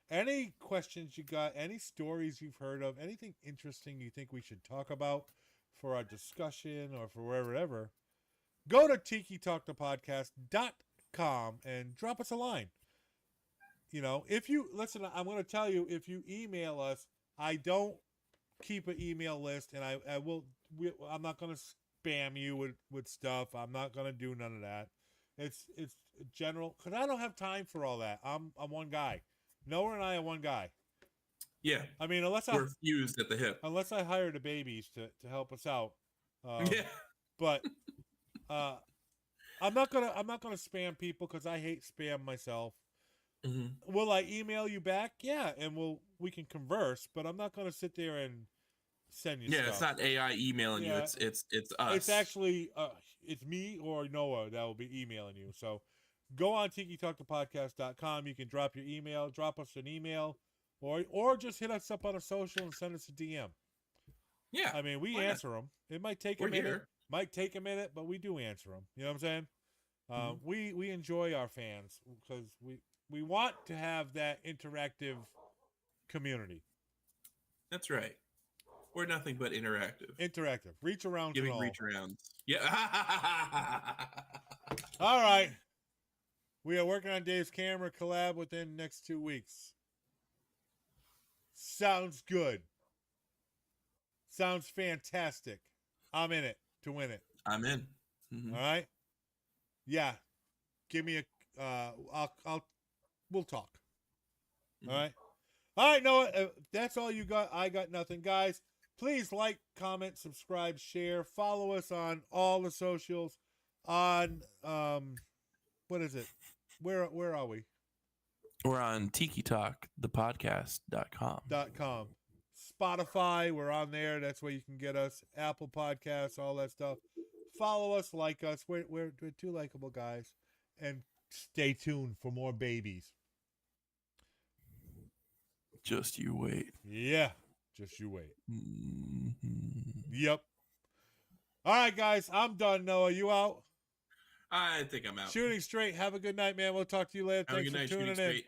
any questions you got, any stories you've heard of, anything interesting you think we should talk about for our discussion or for wherever, go to tikitalkthepodcast.com and drop us a line. If you listen, I'm going to tell you, if you email us, I don't keep an email list, and I'm not going to spam you with stuff. I'm not going to do none of that. It's general, because I don't have time for all that. I'm one guy. Noah and I are one guy. Yeah. I mean, we're fused at the hip. Unless I hire the babies to help us out. Yeah. But I'm not gonna spam people because I hate spam myself. Will I email you back? Yeah, and we can converse, but I'm not gonna sit there and send you stuff. It's not AI emailing you. It's us. It's actually it's me or Noah that will be emailing you. So go on tikitalkthepodcast.com. You can drop your email, drop us an email, or just hit us up on a social and send us a DM. Yeah. I mean, we answer them. It might take a minute. Here. Might take a minute, but we do answer them. You know what I'm saying? We enjoy our fans because we want to have that interactive community. That's right. We're nothing but interactive. Interactive. Reach around. Giving reach arounds. Yeah. All right. We are working on Dave's camera collab within the next 2 weeks. Sounds good. Sounds fantastic. I'm in it to win it. I'm in. All right. Yeah. Give me we'll talk. All right. All right, Noah. That's all you got. I got nothing, guys. Please like, comment, subscribe, share, follow us on all the socials. On what is it? Where are we? We're on tikitalkthepodcast.com. Spotify, we're on there. That's where you can get us. Apple Podcasts, all that stuff. Follow us, like us. We're two likable guys. And stay tuned for more babies. Just you wait. Yeah, just you wait. Yep. All right, guys, I'm done. Noah, you out? I think I'm out. Shooting straight. Have a good night, man. We'll talk to you later. Have Thanks a good night, for tuning in. straight.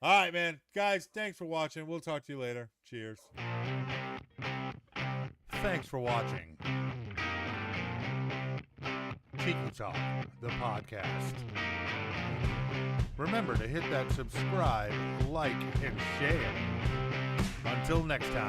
All right, man. Guys, thanks for watching. We'll talk to you later. Cheers. Thanks for watching Tiki Talk, the podcast. Remember to hit that subscribe, like, and share. Until next time.